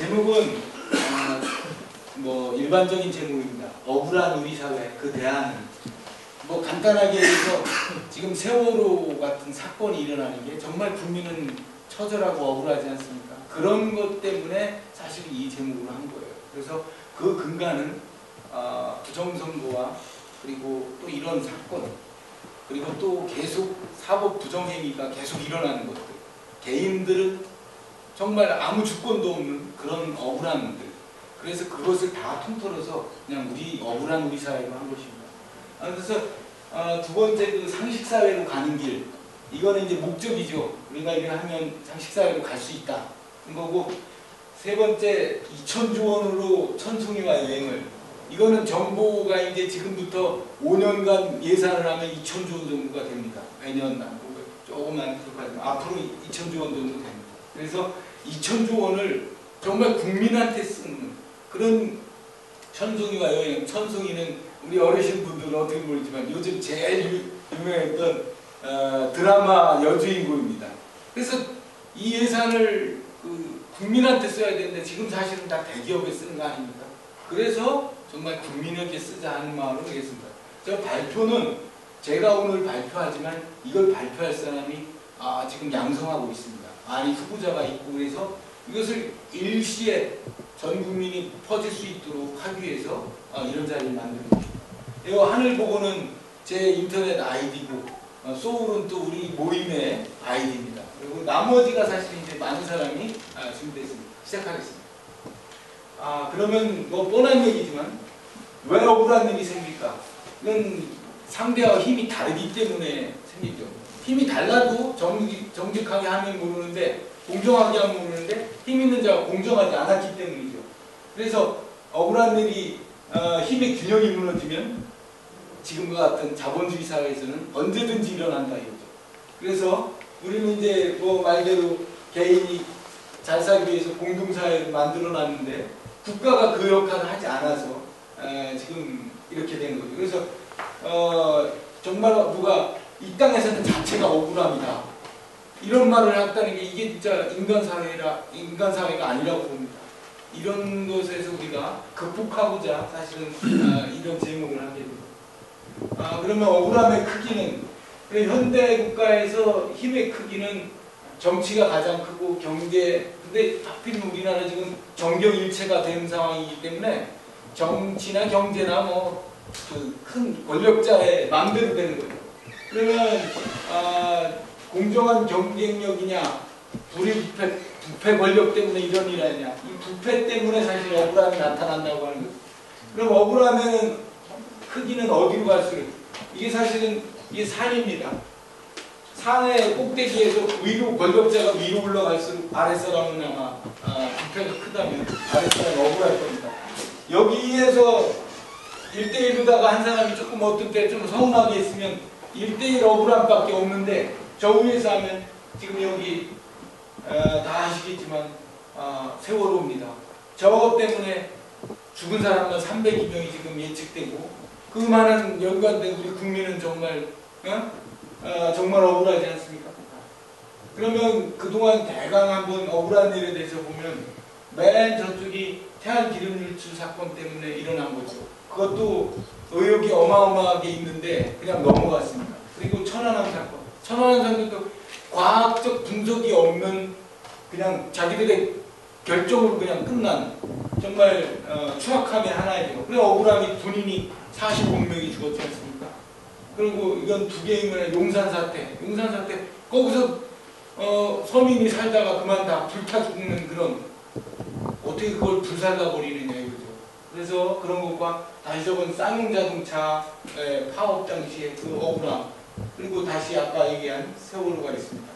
제목은 뭐 일반적인 제목입니다. 억울한 우리 사회 그 대안은. 뭐 간단하게 해서 지금 세월호 같은 사건이 일어나는 게 정말 국민은 처절하고 억울하지 않습니까? 그런 것 때문에 사실 이 제목으로 한 거예요. 그래서 그 근간은 부정선거와 그리고 또 이런 사건, 그리고 또 계속 사법 부정행위가 계속 일어나는 것들, 개인들은 정말 아무 주권도 없는 그런 억울한 분들, 그래서 그것을 다 통틀어서 그냥 억울한 우리 사회로 한 것입니다. 그래서 두 번째 그 상식사회로 가는 길, 이거는 이제 목적이죠. 우리가 이걸 하면 상식사회로 갈 수 있다 거고, 세 번째 2,000조 원으로 천송이와 여행을, 이거는 정부가 이제 지금부터 5년간 예산을 하면 2,000조 정도가 됩니다. 매년 조금만 그렇게 앞으로 2,000조 원 정도 됩니다. 그래서 2,000조 원을 정말 국민한테 쓰는 그런 천송이와 여행, 천송이는 우리 어르신분들은 어떻게 모르지만 요즘 제일 유명했던 드라마 여주인공입니다. 그래서 이 예산을 국민한테 써야 되는데 지금 사실은 다 대기업에 쓰는 거 아닙니까? 그래서 정말 국민에게 쓰자 하는 마음으로 하겠습니다. 저 발표는 제가 오늘 발표하지만 이걸 발표할 사람이 지금 양성하고 있습니다. 많이 후보자가 있고, 그래서 이것을 일시에 전 국민이 퍼질 수 있도록 하기 위해서 이런 자리를 만든 겁니다. 이 하늘보고는 제 인터넷 아이디고, 소울은 또 우리 모임의 아이디입니다. 그리고 나머지가 사실 이제 많은 사람이 준비됐습니다. 시작하겠습니다. 그러면 뭐 뻔한 얘기지만 왜 억울한 일이 생길까? 이건 상대와 힘이 다르기 때문에 생기죠. 힘이 달라도 정직하게 하면 모르는데, 공정하게 하면 모르는데, 힘 있는 자가 공정하지 않았기 때문이죠. 그래서 억울한 일이 힘의 균형이 무너지면 지금과 같은 자본주의 사회에서는 언제든지 일어난다 이거죠. 그래서 우리는 이제 뭐 말대로 개인이 잘 살기 위해서 공동사회를 만들어놨는데 국가가 그 역할을 하지 않아서 지금 이렇게 된 거죠. 그래서 정말 누가 이 땅에서는 자체가 억울합니다, 이런 말을 했다는 게 이게 진짜 인간사회가 아니라고 봅니다. 이런 것에서 우리가 극복하고자 사실은 이런 제목을 하게 됩니다. 그러면 억울함의 크기는, 현대 국가에서 힘의 크기는 정치가 가장 크고 경제, 근데 하필 우리나라 지금 정경일체가 된 상황이기 때문에 정치나 경제나 뭐 그 큰 권력자의 마음대로 되는 거죠. 그러면 공정한 경쟁력이냐, 부패 권력 때문에 이런 일 아니냐, 이 부패 때문에 사실 억울함이 나타난다고 하는 거죠. 그럼 억울하면 크기는 어디로 갈수록, 이게 사실은 이게 산입니다. 산의 꼭대기에서 권력자가 위로 올라갈수록 아랫사람은 아마 부패가 크다면 아랫사람은 억울할 겁니다. 여기에서 1대1로다가 한 사람이 조금 어떨 때 좀 서운하게 했으면 1대1 억울함밖에 없는데, 저 위에서 하면 지금 여기 다 아시겠지만 세월호입니다. 저것 때문에 죽은 사람만 300여 명이 지금 예측되고, 그 많은 연관된 우리 국민은 정말 정말 억울하지 않습니까? 그러면 그동안 대강 한번 억울한 일에 대해서 보면 맨 저쪽이 태안기름유출 사건 때문에 일어난 거죠. 그것도 의혹이 어마어마하게 있는데 그냥 넘어갔습니다. 그리고 천안함 사건. 천안함 사건도 과학적 분석이 없는 그냥 자기들의 결정으로 그냥 끝난 정말 추악함의 하나예요. 그래 억울함이 군인이 45명이 죽었지 않습니까? 그리고 이건 두 개이면 용산 사태 거기서 서민이 살다가 그만 다 불타 죽는 그런, 어떻게 그걸 불살라 버리느냐 이거죠. 그래서 그런 것과 다시 저건 쌍용자동차 파업 당시의 그 억울함, 그리고 다시 아까 얘기한 세월호가 있습니다.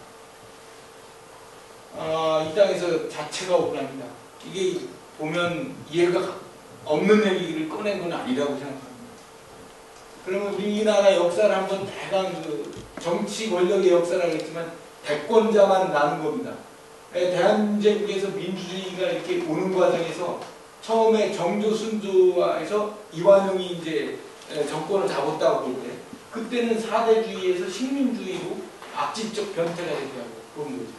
이 땅에서 자체가 억울합니다. 이게 보면 이해가 없는 얘기를 꺼낸 건 아니라고 생각합니다. 그러면 우리나라 역사를 한번 대강 정치 권력의 역사라고 했지만 대권자만 나는 겁니다. 대한민국에서 민주주의가 이렇게 오는 과정에서 처음에 정조 순조에서 이완용이 이제 정권을 잡았다고 볼 때, 그때는 사대주의에서 식민주의로 악질적 변태가 되더라고요. 그런 거죠.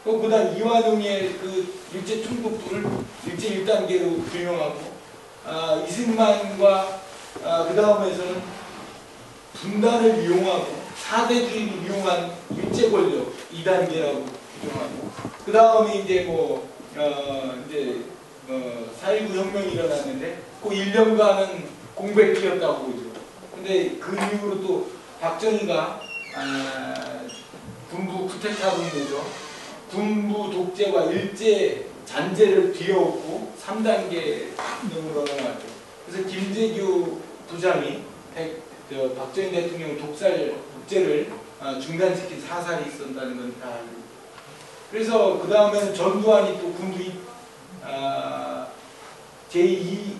그다음 이완용의 그 일제 총독부를 일제 1단계로 규명하고 이승만과 그 다음에서는 분단을 이용하고 사대주의를 이용한 일제 권력 2단계라고 규정하고 그 다음에 이제 4.19 혁명이 일어났는데 그 1년간은 공백기였다고 보죠. 근데 그 이후로 또 박정희가 군부 쿠데타로 인해서 군부 독재와 일제 잔재를 뒤엎고 3단계로 넘어갔죠. 그래서 김재규 부장이 박정희 대통령 독재를 중단시킨 사살이 있었다는 건 다 알고. 그래서 그 다음에는 전두환이 또 군부 제2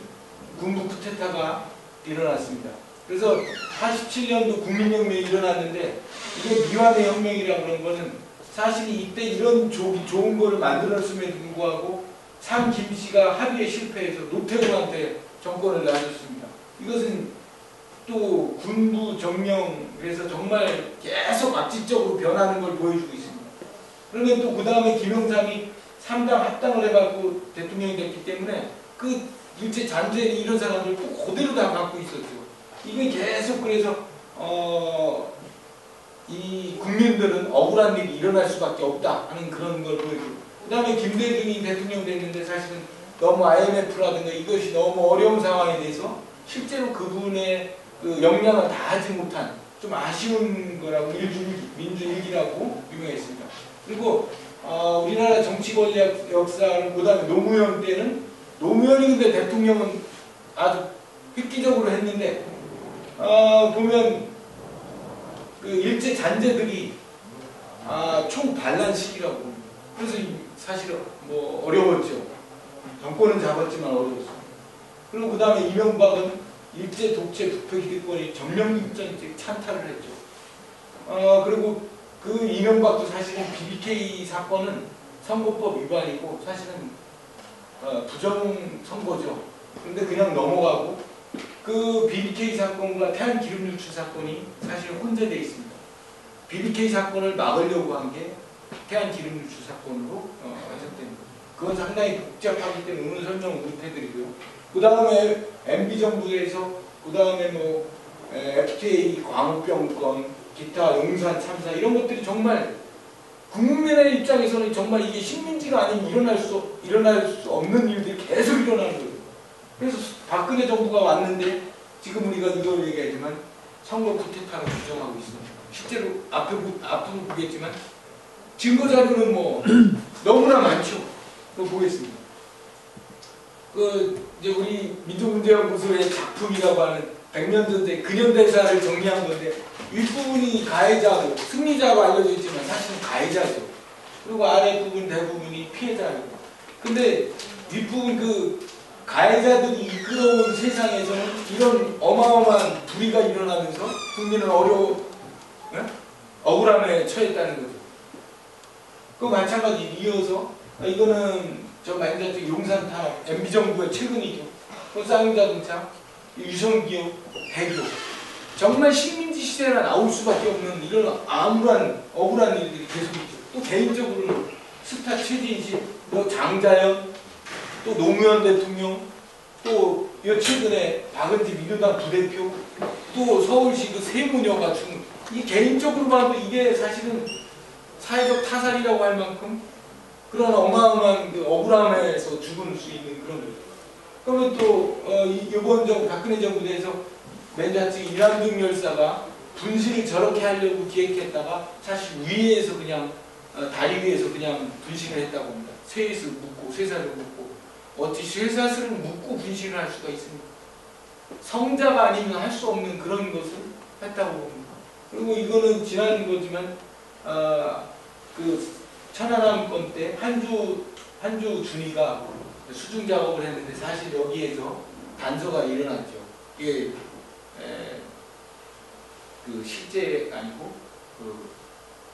군부 쿠데타가 일어났습니다. 그래서 87년도 국민혁명이 일어났는데 이게 미완의 혁명이라고 그런 거는 사실 이때 이런 좋은 거를 만들었음에도 불구하고 상 김씨가 합의에 실패해서 노태우한테 정권을 놔줬습니다. 이것은 또 군부 정령에서 정말 계속 악질적으로 변하는 걸 보여주고 있습니다. 그러면 또 그 다음에 김영삼이 3당 합당을 해갖고 대통령이 됐기 때문에 그 일제 잔재리 이런 사람들 꼭 그대로 다 갖고 있었죠. 이게 계속 그래서 이 국민들은 억울한 일이 일어날 수밖에 없다 하는 그런 걸 보여주고 그 다음에 김대중이 대통령 됐는데 사실은 너무 IMF라든가 이것이 너무 어려운 상황에 대해서 실제로 그분의 그 역량을 다하지 못한 좀 아쉬운 거라고 민주일기라고 유명했습니다. 그리고 우리나라 정치 권력 역사를 그 다음에 노무현 때는 노무현이 근데 대통령은 아주 획기적으로 했는데 보면 그 일제 잔재들이 총 반란 시기라고 그래서 사실은 뭐 어려웠죠. 정권은 잡았지만 어려웠어요. 그리고 그 다음에 이명박은 일제 독재 부패 기득권이 점령입전 찬탈을 했죠. 그리고 그 이명박도 사실은 BBK 사건은 선거법 위반이고 사실은 부정 선거죠. 그런데 그냥 넘어가고 그 BBK 사건과 태안기름 유출 사건이 사실은 혼재되어 있습니다. BBK 사건을 막으려고 한 게 태안기름 유출 사건으로 해석됩니다. 그건 상당히 복잡하기 때문에 오늘 설명은 못 해드리고요. 그 다음에 MB정부에서 그 다음에 뭐 FTA 광우병 건, 기타 용산 참사 이런 것들이 정말 국민의 입장에서는 정말 이게 식민지가 아니면 일어날 수 없는 일들이 계속 일어나는 거예요. 그래서 박근혜 정부가 왔는데 지금 우리가 이걸 얘기하지만 선거 쿠데타로 규정하고 있습니다. 실제로 앞으로 보겠지만 증거 자료는 뭐 너무나 많죠. 그거 보겠습니다. 이제 우리 민족문제연구소의 작품이라고 하는 백년전쟁 근현대사를 정리한 건데 윗부분이 가해자고 승리자로 알려져 있지만 사실은 가해자죠. 그리고 아랫부분 대부분이 피해자입니다. 근데 윗부분 그 가해자들이 이끌어온 세상에서는 이런 어마어마한 불의가 일어나면서 국민은 억울함에 처했다는 거죠. 그 마찬가지 이어서 이거는 저 만자쪽 용산타 MB정부의 최근이죠. 쌍용자동차, 유성기업, 대기업. 정말 식민지 시대나 나올 수밖에 없는 이런 암울한 억울한 일들이 계속 있죠. 또 개인적으로는 스타 최진실, 또 장자연, 또 노무현 대통령, 또 최근에 박은지 민주당 부대표, 또 서울시 그 세무녀가 죽은 이 개인적으로 봐도 이게 사실은 사회적 타살이라고 할 만큼 그런 어마어마한 그 억울함에서 죽을 수 있는 그런 거죠. 그러면 또 이번 정부 박근혜 정부 내에서 맨 좌측 이남동 열사가 분실을 저렇게 하려고 기획했다가 사실 위에서 그냥 다리 위에서 그냥 분실을 했다고 합니다. 쇠사슬을 묶고 어찌 쇠사슬을 묶고 분실을 할 수가 있습니까? 성자가 아니면 할 수 없는 그런 것을 했다고 봅니다. 그리고 이거는 지난 거지만 그 천안함 건 때 한주 준이가 수중 작업을 했는데 사실 여기에서 단서가 일어났죠. 이게 그 실제 아니고 그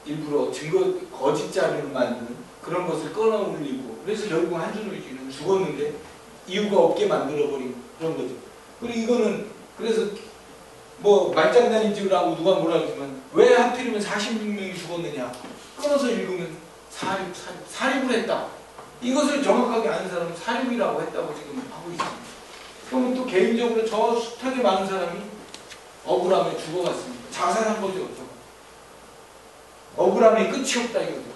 일부러 증거 거짓 자료를 만드는 그런 것을 끌어올리고 그래서 결국 한준우씨는 죽었는데 이유가 없게 만들어버린 그런 거죠. 그리고 이거는 그래서 뭐 말장난인 줄 알고 누가 뭐라 그러지만 왜 하필이면 46명이 죽었느냐 끊어서 읽으면 사립을 했다. 이것을 정확하게 아는 사람은 사립이라고 했다고 지금 하고 있습니다. 그러면 또 개인적으로 저 숱하게 많은 사람이 억울함에 죽어갔습니다. 자살한 거죠. 억울함이 끝이 없다 이거죠.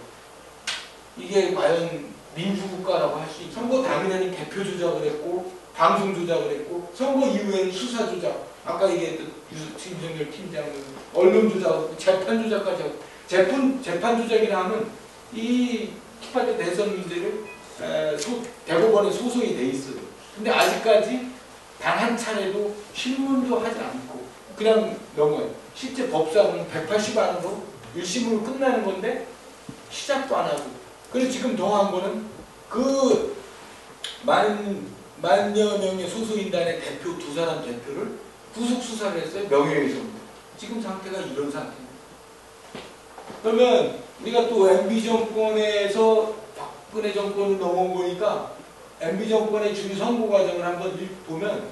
이게 과연 민주국가라고 할 수 있죠. 선거 당일에는 대표 조작을 했고 방송 조작을 했고 선거 이후에는 수사 조작, 아까 얘기했던 김정열 팀장은 언론 조작하고 재판 조작까지 하고 재판 조작이라 하면 이 18대 대선 문제를 대법원에 소송이 돼 있어요. 근데 아직까지 단 한 차례도 신문도 하지 않고 그냥 넘어요. 실제 법사는 180 안으로 1심으로 끝나는 건데 시작도 안 하고. 그래서 지금 더한 거는 그 만여 명의 소수인단의 대표 두 사람 대표를 구속 수사를 했어요. 명예훼손. 지금 상태가 이런 상태입니다. 그러면 우리가 또 MB 정권에서 박근혜 정권으로 넘어온 거니까 MB 정권의 주요 선거 과정을 한번 보면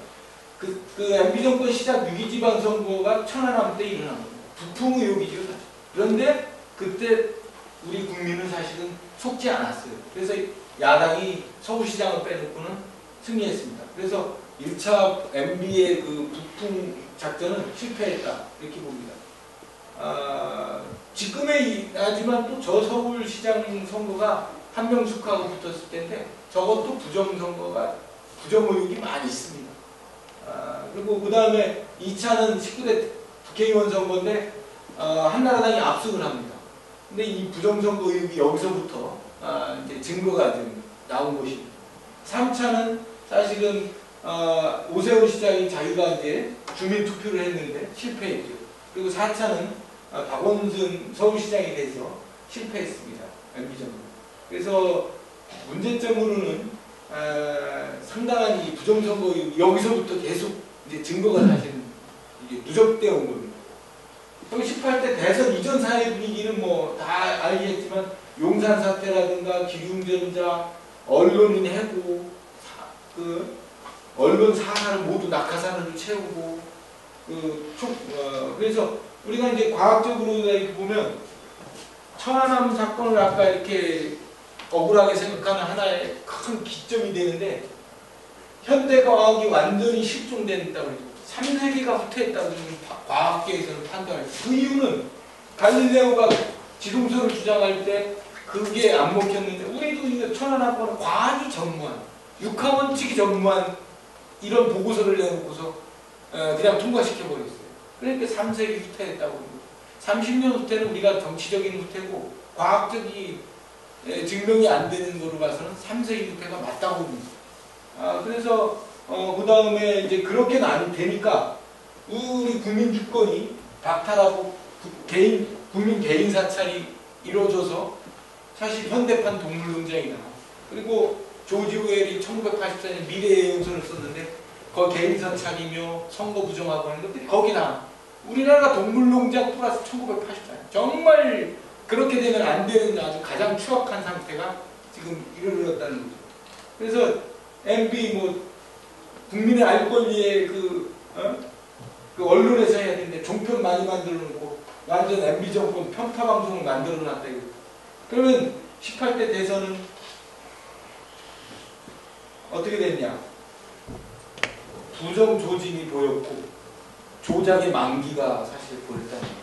그 MB 정권 시작 위기지방선거가 천안함 때 일어난 겁니다. 부풍 의혹이죠. 그런데 그때 우리 국민은 사실은 속지 않았어요. 그래서 야당이 서울시장을 빼놓고는 승리했습니다. 그래서 1차 MB의 그 부풍 작전은 실패했다 이렇게 봅니다. 지금의 하지만 또 저 서울시장 선거가 한명숙하고 붙었을 텐데 저것도 부정선거가 부정의혹이 많이 있습니다. 그리고 그 다음에 2차는 19대 국회의원 선거인데 한나라당이 압승을 합니다. 근데 이 부정선거 의혹이 여기서부터 이제 증거가 좀 나온 것입니다. 3차는 사실은 오세훈 시장이 자기가 이제 주민투표를 했는데 실패했죠. 그리고 4차는 박원순 서울시장에 대해서 실패했습니다. MB정부. 그래서 문제점으로는 상당한 이 부정선거 의혹이 여기서부터 계속 이제 증거가 사실 이게 누적되어 온 겁니다. 18대 대선 이전 사회 분위기는 뭐 다 알겠지만 용산 사태라든가 기흉전자, 언론인 해고, 언론 사사를 모두 낙하산으로 채우고 그래서 우리가 이제 과학적으로 이렇게 보면 천안함 사건을 아까 이렇게 억울하게 생각하는 하나의 큰 기점이 되는데 현대과학이 완전히 실종된다고 그러죠. 3세기가 후퇴했다고 과학계에서는 판단해요. 그 이유는 갈릴레오가 지동설을 주장할 때 그게 안 먹혔는데 우리도 이거 천안함권은 과학이 전무한, 육하원칙이 전무한 이런 보고서를 내놓고서 그냥 통과시켜버렸어요. 그러니까 3세기 후퇴했다고 그러고 30년 후퇴는 우리가 정치적인 후퇴고 과학적인 증명이 안 되는 거로 봐서는 3세기 후퇴가 맞다고 봅니다. 그래서 그 다음에 이제 그렇게는 안 되니까 우리 국민 주권이 박탈하고 국민 개인 사찰이 이루어져서 사실 현대판 동물농장이다. 그리고 조지 오웰이 1984년 미래의 연설을 썼는데 거기 개인 사찰이며 선거 부정하고 하는 것들이 거기나 우리나라가 동물농장 플러스 1984년 정말 그렇게 되면 안 되는 아주 가장 추악한 상태가 지금 이르렀다는 거죠. 그래서 MB 뭐 국민의 알 권리에 그 언론에서 해야 되는데 종편 많이 만들어 놓고 완전 MB 정권 편파 방송을 만들어 놨다 이거. 그러면 18대 대선은 어떻게 됐냐? 부정 조짐이 보였고 조작의 만기가 사실 보였다는 거예요.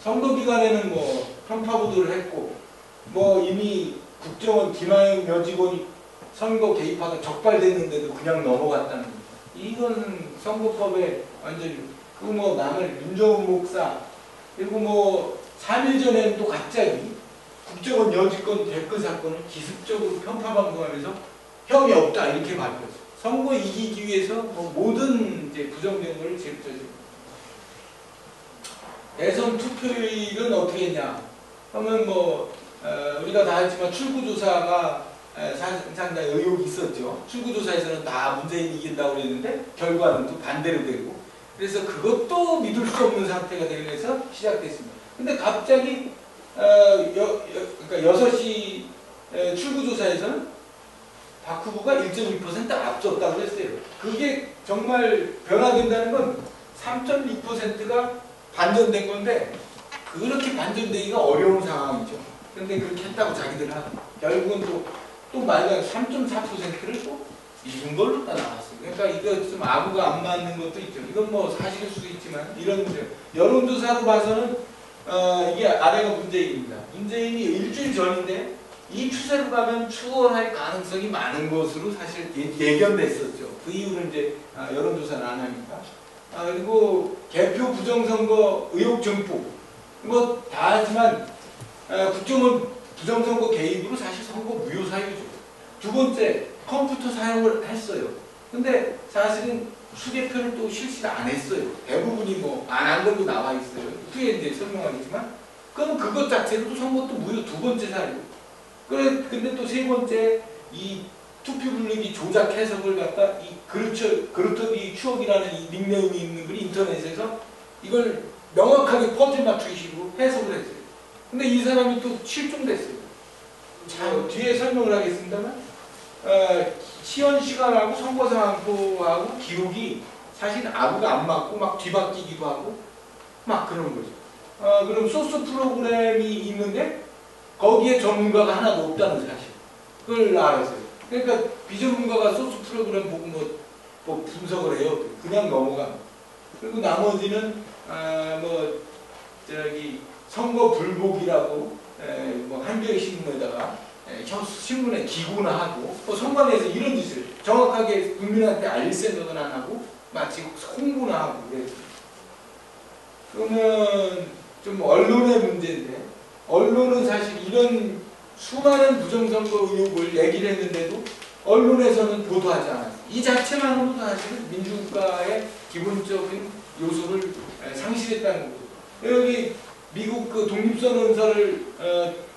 선거 기간에는 뭐 편파 보도를 했고 뭐 이미 국정원 김하영 여직원이 선거 개입하다 적발됐는데도 그냥 넘어갔다는 거예요. 이건 선거법에 완전히 그 뭐 남을 윤정훈 목사 그리고 뭐 3일 전에는 또 갑자기 국정원 여직원 댓글 사건을 기습적으로 편파 방송하면서 형이 없다 이렇게 발표했어요. 선거 이기기 위해서 뭐 모든 이제 부정된 걸 제압하죠. 대선 투표율은 어떻게 했냐? 그러면 뭐 우리가 다 알지만 출구조사가 상당히 의혹이 있었죠. 출구조사에서는 다 문재인이 이긴다고 그랬는데 결과는 또 반대로 되고 그래서 그것도 믿을 수 없는 상태가 되면서 시작됐습니다. 근데 갑자기 그러니까 6시 출구조사에서는 박 후보가 1.2% 앞섰다고 했어요. 그게 정말 변화된다는 건 3.2%가 반전된 건데 그렇게 반전되기가 어려운 상황이죠. 근데 그렇게 했다고 자기들 하고 결국은 또 말가 3.4%를 또 이긴 걸로 다 나왔어요. 그러니까 이거 좀 아구가 안 맞는 것도 있죠. 이건 뭐 사실일 수도 있지만 이런 문제. 여론조사로 봐서는 이게 아래가 문재인입니다. 문재인이 일주일 전인데 이 추세로 가면 추월할 가능성이 많은 것으로 사실 예견됐었죠. 그 이후로 이제 여론조사는 안 하니까. 그리고 개표 부정선거 의혹 증폭. 뭐 다 하지만 국정원 부정선거 개입으로 사실 선거 무효 사유죠. 두 번째, 컴퓨터 사용을 했어요. 근데 사실은 수개표를 또 실시를 안 했어요. 대부분이 뭐 안 한 걸로 나와 있어요. 후에 이제 설명하겠지만, 그럼 그것 자체로도 선거도 무효 두 번째 사유. 근데 또 세 번째, 이 투표 분류기 조작 해석을 갖다 이 그루터기 추억이라는 이 닉네임이 있는 걸 인터넷에서 이걸 명확하게 퍼즐 맞추기식으로 해석을 했어요. 근데 이 사람이 또 실종됐어요. 자, 뒤에 설명을 하겠습니다만, 시연 시간하고 선거 상황표하고 기록이 사실 아구가 안 맞고 막 뒤바뀌기도 하고 막 그런 거죠. 그럼 소스 프로그램이 있는데 거기에 전문가가 하나도 없다는 사실. 그걸 알았어요. 그러니까 비전문가가 소스 프로그램 보고 뭐 분석을 해요. 그냥 넘어가. 그리고 나머지는 선거 불복이라고 뭐 한겨레 신문에다가 신문에 기고나 하고 뭐 선관위에서 이런 짓을 정확하게 국민한테 알릴 생각은 안 하고 마치 홍보나 하고 그랬어요. 그러면 좀 언론의 문제인데 언론은 사실 이런 수많은 부정선거 의혹을 얘기를 했는데도 언론에서는 보도하지 않았어요. 이 자체만으로도 사실은 민주국가의 기본적인 요소를 상실했다는 거죠. 여기 미국 그 독립선언서를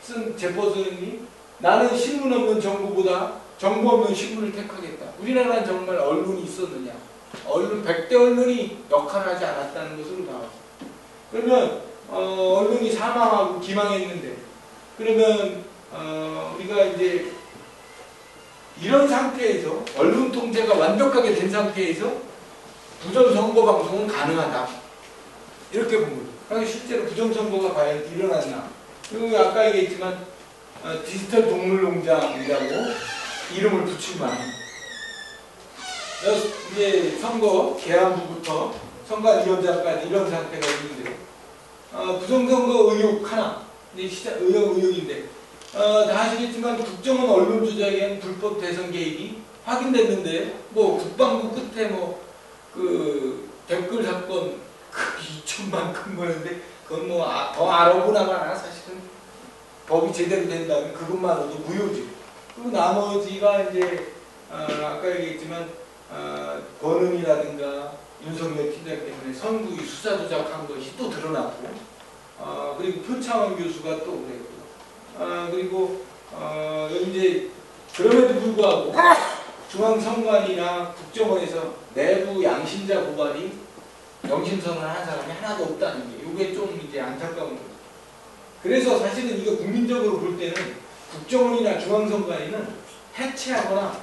쓴 제퍼슨이 나는 신문 없는 정부보다 정부 없는 신문을 택하겠다. 우리나라는 정말 언론이 있었느냐? 100대 언론이 역할을 하지 않았다는 것으로 나왔어요. 그러면 언론이 사망하고 기망했는데 그러면 우리가 이제 이런 상태에서 언론 통제가 완벽하게 된 상태에서 부정선거 방송은 가능하다. 이렇게 본 거죠. 그러니까 실제로 부정선거가 과연 일어났나. 그리고 아까 얘기했지만 디지털 동물농장이라고 이름을 붙일 만한 이제 선거 개안부부터 선관위원장까지 이런 상태가 있는데 부정선거 의혹 하나 의혹인데 다 아시겠지만 국정원 언론 조작에 의한 불법 대선 개입이 확인됐는데 뭐 국방부 끝에 뭐 그 댓글 사건 2천만 큰 거였는데 그건 뭐 더 알아보나마나 사실은 법이 제대로 된다면 그것만으로도 무효지. 그리고 나머지가 이제 아까 얘기했지만 권은이라든가 윤석열 팀장 때문에 선구위 수사 조작한 것이 또 드러났고 그리고 표창원 교수가 또 그랬고 그리고 이제 그럼에도 불구하고 중앙선관위나 국정원에서 내부 양심자 고발이 명심선언을 한 사람이 하나도 없다는 게 이게 좀 이제 안타까운 거죠. 그래서 사실은 이거 국민적으로 볼 때는 국정원이나 중앙선관위는 해체하거나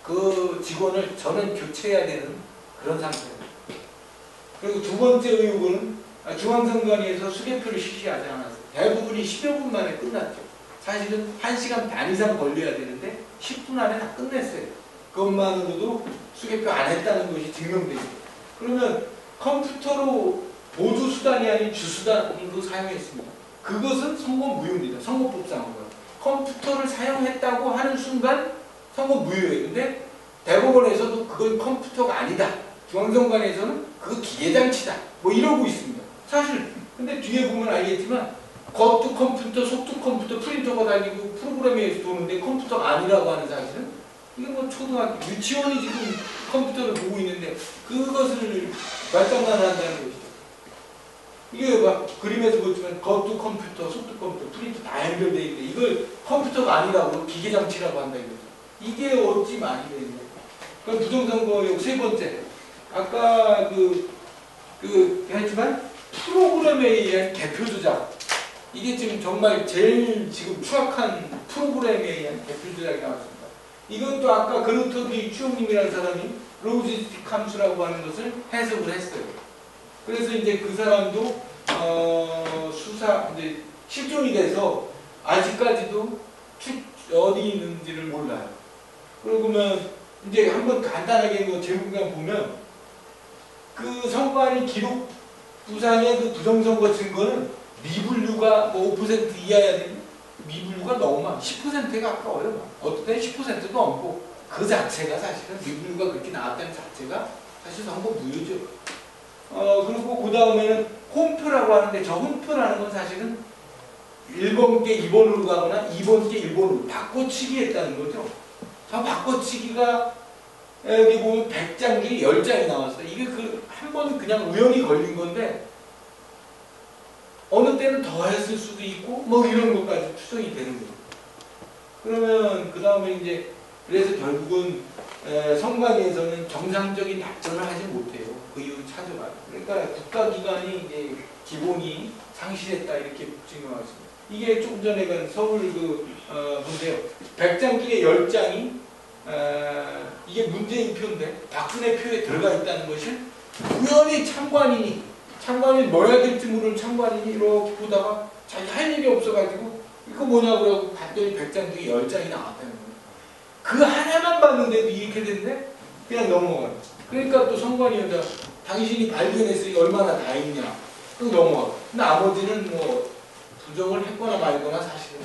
그 직원을 전원 교체해야 되는 그런 상태예요. 그리고 두 번째 의혹은 중앙선관위에서 수개표를 실시하지 않았어요. 대부분이 10여 분 만에 끝났죠. 사실은 1시간 반 이상 걸려야 되는데 10분 안에 다 끝냈어요. 그것만으로도 수개표 안 했다는 것이 증명되죠. 그러면 컴퓨터로 보조 수단이 아닌 주수단으로 사용했습니다. 그것은 선거 무효입니다. 선거법상으로. 컴퓨터를 사용했다고 하는 순간 선거 무효예요. 근데 대법원에서도 그건 컴퓨터가 아니다. 중앙선관위에서는 그거 기계장치다. 뭐 이러고 있습니다. 사실 근데 뒤에 보면 알겠지만 겉도 컴퓨터, 속도 컴퓨터, 프린터가 다니고 프로그램에 도는데 컴퓨터가 아니라고 하는 사실은 이게 뭐 초등학교, 유치원이 지금 컴퓨터를 보고 있는데 그것을 말장난을 한다는 것이죠. 이게 막 그림에서 보시면 겉도 컴퓨터, 속도 컴퓨터, 프린터 다 연결되어 있는데 이걸 컴퓨터가 아니라고 기계장치라고 한다 이거죠. 이게 어찌 말이 되냐. 그럼 부정선거 세 번째. 아까 했지만 프로그램에 의한 개표 조작. 이게 지금 정말 제일 지금 추악한 프로그램에 의한 개표 조작이 나왔습니다. 이것도 아까 그루터기 추억님이라는 사람이 로지스틱 함수라고 하는 것을 해석을 했어요. 그래서 이제 그 사람도 이제 실종이 돼서 아직까지도 어디 있는지를 몰라요. 그러면 이제 한번 간단하게 뭐 제목만 보면 그 선관위 기록 부상의 그 부정선거 증거는 미분류가 뭐 5% 이하야 되는 미분류가 너무 많아. 10%가 가까워요. 어떤 때는 10%도 넘고 그 자체가 사실은 미분류가 그렇게 나왔다는 자체가 사실 선거 무효죠. 그리고 그 다음에는 홈표라고 하는데 저 홈표라는 건 사실은 1번 게 2번으로 가거나 2번 게 1번으로 바꿔치기 했다는 거죠. 저 바꿔치기가 여기 보면 100장 중에 10장이 나왔어요. 이게 한 번 그냥 우연히 걸린 건데 어느 때는 더 했을 수도 있고 뭐 이런 것까지 추정이 되는 거예요. 그러면 그 다음에 이제 그래서 결국은 선관위에서는 정상적인 답변을 하지 못해요. 그 이유를 찾아봐요. 그러니까 국가기관이 이제 기본이 상실했다 이렇게 증명하겠습니다. 이게 조금 전에 간 서울 보세요. 100장 중에 10장이 이게 문재인 표인데 박근혜 표에 들어가 있다는 것을 우연히 참관인이 뭐 해야 될지 모르는 참관인이 이렇게 보다가 자기 할 일이 없어가지고 이거 뭐냐고 그러고 봤더니 100장 중에 10장이 나왔다는 거예요. 그 하나만 봤는데도 이렇게 됐는데 그냥 넘어가요. 그러니까 또 선관위원장 당신이 발견했으니 얼마나 다행이냐 또 넘어가고 나머지는 뭐 부정을 했거나 말거나 사실은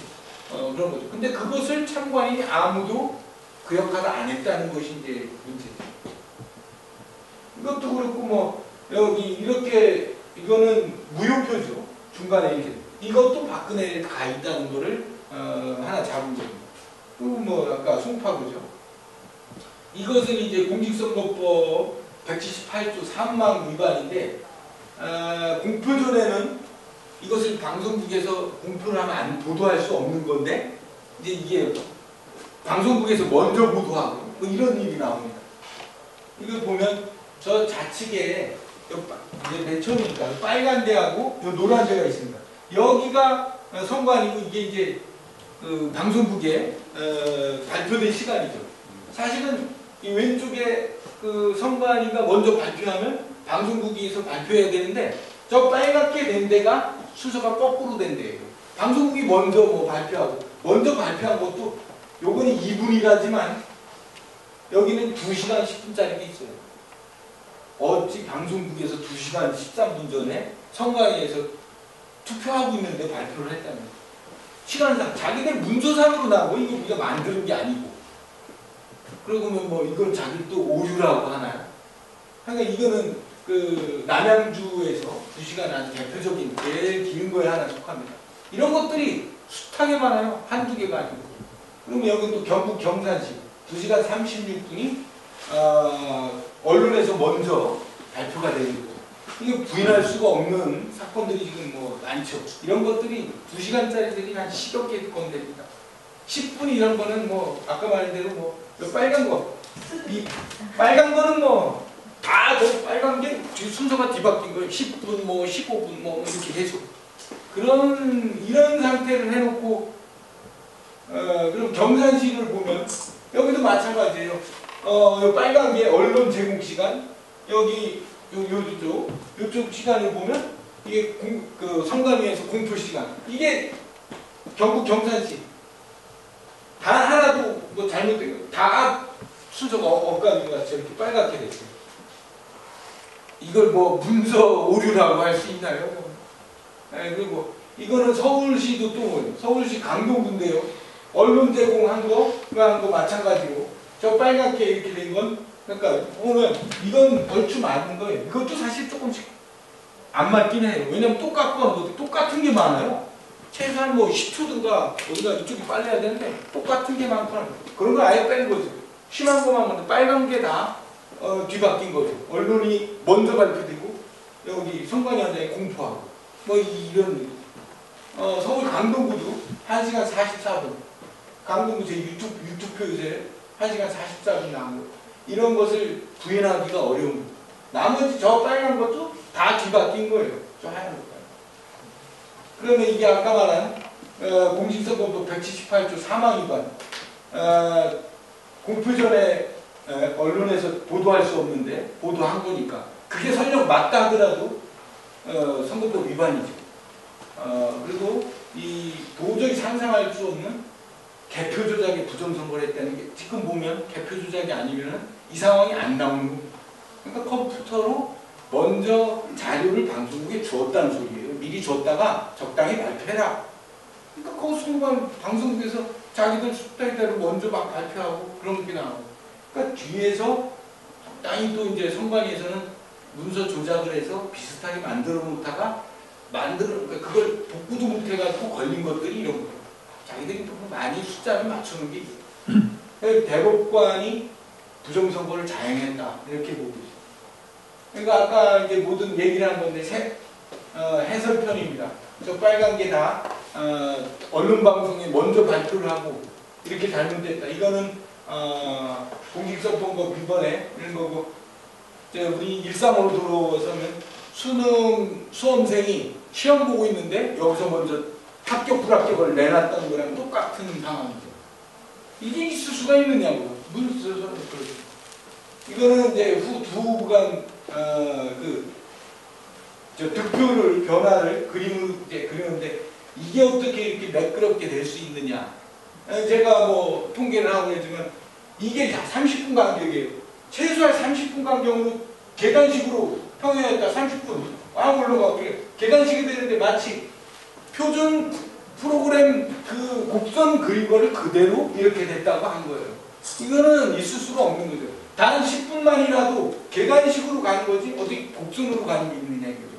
그런 거죠. 근데 그것을 참관인이 아무도 그 역할을 안 했다는 것이 이제 문제죠. 이것도 그렇고 뭐 여기 이렇게 이거는 무효표죠. 중간에 이렇게 이것도 박근혜에 가 있다는 거를 하나 잡은 겁니다. 그리고 뭐 아까 송파구죠. 이것은 이제 공직선거법 178조 3만 위반인데 공표 전에는 이것을 방송국에서 공표를 하면 보도할 수 없는 건데 이제 이게 방송국에서 먼저 보도하고 뭐 이런 일이 나옵니다. 이걸 보면 저 좌측에 이제 맨 처음이니까 빨간 데하고 요 노란 데가 있습니다. 여기가 선관이고 이게 이제 그 방송국에 발표된 시간이죠. 사실은 이 왼쪽에 그 선관위가 먼저 발표하면 방송국에서 발표해야 되는데 저 빨갛게 된 데가 순서가 거꾸로 된 데예요. 방송국이 먼저 뭐 발표하고 먼저 발표한 것도 요거는 2분이라지만 여기는 2시간 10분짜리가 있어요. 어찌 방송국에서 2시간 13분 전에 선관위에서 투표하고 있는데 발표를 했다는 거예요. 시간상 자기들 문서상으로 나오고 이거 우리가 만드는 게 아니고 그러고 뭐 이건 자기들 또 오류라고 하나요? 그러니까 이거는 그 남양주에서 2시간 아주 대표적인 제일 긴 거에 하나 속합니다. 이런 것들이 숱하게 많아요. 한두 개가 아니고. 그럼 여기 또 경북 경산시 2시간 36분이 언론에서 먼저 발표가 되는 거죠. 이게 부인할 수가 없는 사건들이 지금 뭐 많죠. 이런 것들이 2시간짜리들이 한 10여 개 건됩니다. 10분 이런 거는 뭐 아까 말한 대로 뭐 빨간 거, 이 빨간 거는 뭐 다 빨간 게 순서가 뒤바뀐 거예요. 10분 뭐 15분 뭐 이렇게 계속 이런 상태를 해놓고 그럼 경산시를 보면 여기도 마찬가지예요. 빨간 게 언론 제공 시간, 여기 요쪽 시간을 보면 이게 그 선관위에서 공표 시간. 이게 경북 경산시 단 하나도 뭐 잘못된 거 다 순서가 엇갈린 것 같이 이렇게 빨갛게 됐어요. 이걸 뭐 문서 오류라고 할 수 있나요? 그리고 이거는 서울시도 또 뭐예요? 서울시 강동구인데요. 언론 제공한 거 마찬가지로 저 빨갛게 이렇게 된 건 그러니까 보면 이건 얼추 맞는 거예요. 이것도 사실 조금씩 안 맞긴 해요. 왜냐면 똑같은 게 많아요. 최소한 뭐 10초든가 어디가 이쪽이 빨라야 되는데 똑같은 게 많구나. 그런 걸 아예 뺀 거죠. 심한 것만 보면 빨간 게 다 뒤바뀐 거죠. 언론이 먼저 발표되고 여기 선관위원장이 공포하고 뭐 이런 서울 강동구도 1시간 44분 강동구 제 유튜브 요새 1시간 44분 나온 거 이런 것을 부인하기가 어려운 거예요. 나머지 저 빨간 것도 다 뒤바뀐 거예요. 저 하얀 것. 그러면 이게 아까 말한 공직선거법 178조 사망 위반 공표 전에 언론에서 보도할 수 없는데 보도한 거니까 그게 설령 맞다 하더라도 선거법 위반이죠. 그리고 이 도저히 상상할 수 없는 개표 조작에 부정선거를 했다는 게 지금 보면 개표 조작이 아니면 이 상황이 안 나오는 겁니다. 그러니까 컴퓨터로 먼저 자료를 방송국에 주었다는 소리예요. 미리 줬다가 적당히 발표해라. 그러니까 그 순간 방송국에서 자기들 숙달대로 먼저 막 발표하고 그런 게 나오고. 그러니까 뒤에서 적당히 또 이제 선관위에서는 문서 조작을 해서 비슷하게 만들어 놓다가 그러니까 그걸 복구도 못해가지고 걸린 것들이 이런 거예요. 자기들이 많이 숫자를 맞추는 게 있어요. 대법관이 부정선거를 자행했다 이렇게 보고 있어요. 그러니까 아까 이제 모든 얘기를 한 건데 해설편입니다. 저 빨간 게 다 언론 방송에 먼저 발표를 하고 이렇게 잘못됐다. 이거는 공직선거법 위반에 이런 거고, 우리 135로 들어서면 수험생이 시험 보고 있는데 여기서 먼저 합격 불합격을 내놨다는 거랑 똑같은 상황이죠. 이게 있을 수가 있느냐고. 이거는 이제 두 후보간 득표를 변화를 그림으로 이제 그리는데 이게 어떻게 이렇게 매끄럽게 될 수 있느냐. 제가 뭐 통계를 하고 있지만 이게 다 30분 간격이에요. 최소한 30분 간격으로 계단식으로 평행했다. 30분 올라가 계단식이 되는데 마치 표준 프로그램 그 곡선 그린 거를 그대로 이렇게 됐다고 한 거예요. 이거는 있을 수가 없는 거죠. 단 10분만이라도 계단식으로 가는 거지 어디 곡선으로 가는 게 있느냐 이거죠.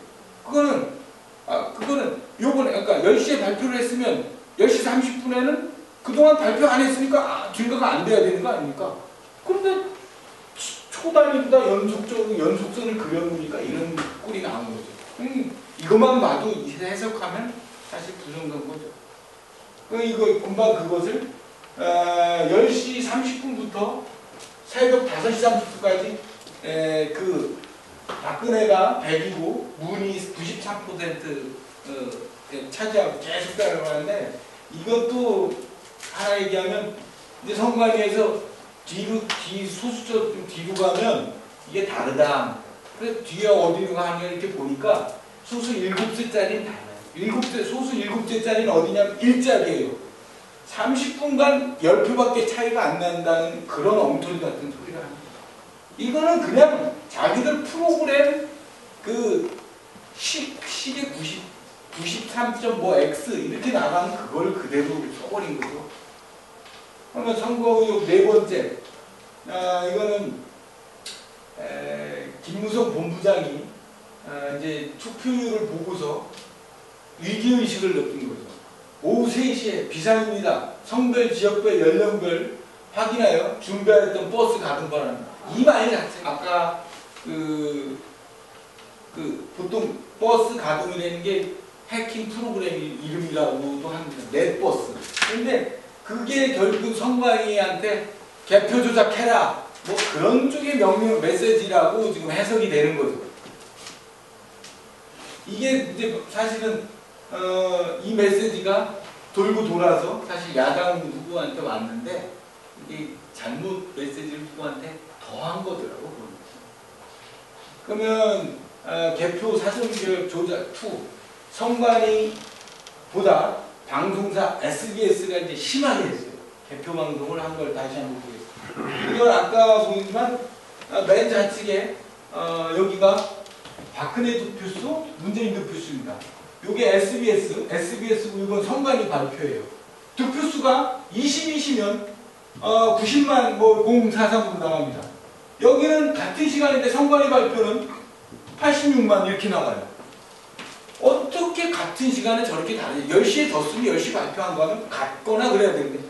그거는 요번에 그러니까 10시에 발표를 했으면 10시 30분에는 그동안 발표 안 했으니까 증거가 안 돼야 되는 거 아닙니까? 그런데 초단위보다 연속선을 그려놓으니까 이런 꼴이 나온 거죠. 이것만 봐도 해석하면 사실 부정선거죠. 이거 금방 그것을 10시 30분부터 새벽 5시 30분까지 그 박근혜가 100이고 문이 93% 차지하고 계속 따라가는데 이것도 하나 얘기하면 이제 선관위에서 소수점 좀 뒤로 가면 이게 다르다. 그래서 뒤에 어디로 가냐 이렇게 보니까 소수 7째짜리는 달라요. 소수 7째짜리는 어디냐면 1짝이에요. 30분간 10표밖에 차이가 안 난다는 그런 엉터리 같은 소리가 합니다. 이거는 그냥 자기들 프로그램 그 시계 93.x 이렇게 나가는 그걸 그대로 써버린 거죠. 그러면 선거 의혹 네 번째. 이거는 김무성 본부장이 이제 투표율을 보고서 위기의식을 느낀 거죠. 오후 3시에 비상입니다. 성별, 지역별, 연령별 확인하여 준비하였던 버스 가동 바랍니다. 이 말 자체가 아까 보통 버스 가동이 되는 게 해킹 프로그램 이름이라고도 합니다. 넷버스. 근데 그게 결국 선관위한테 개표 조작해라. 뭐 그런 쪽의 명령 메시지라고 지금 해석이 되는 거죠. 이게 이제 사실은 이 메시지가 돌고 돌아서 사실 야당 후보한테 왔는데 이게 잘못 메시지를 후보한테 더한 거더라고. 그러면 개표 사전교육 조작 2 선관위보다 방송사 SBS가 이제 심하게 했어요. 개표 방송을 한 걸 다시 한번 보겠습니다. 이건 아까 보이지만 맨 좌측에 여기가 박근혜 득표수, 문재인 득표수입니다. 요게 SBS고 이건 선관위 발표예요. 득표수가 22시면 90만 뭐 043으로 나갑니다. 여기는 같은 시간인데 선관위 발표는 86만 이렇게 나와요. 어떻게 같은 시간에 저렇게 다르냐. 10시에 졌으면 10시 발표한 거는 같거나 그래야 되는데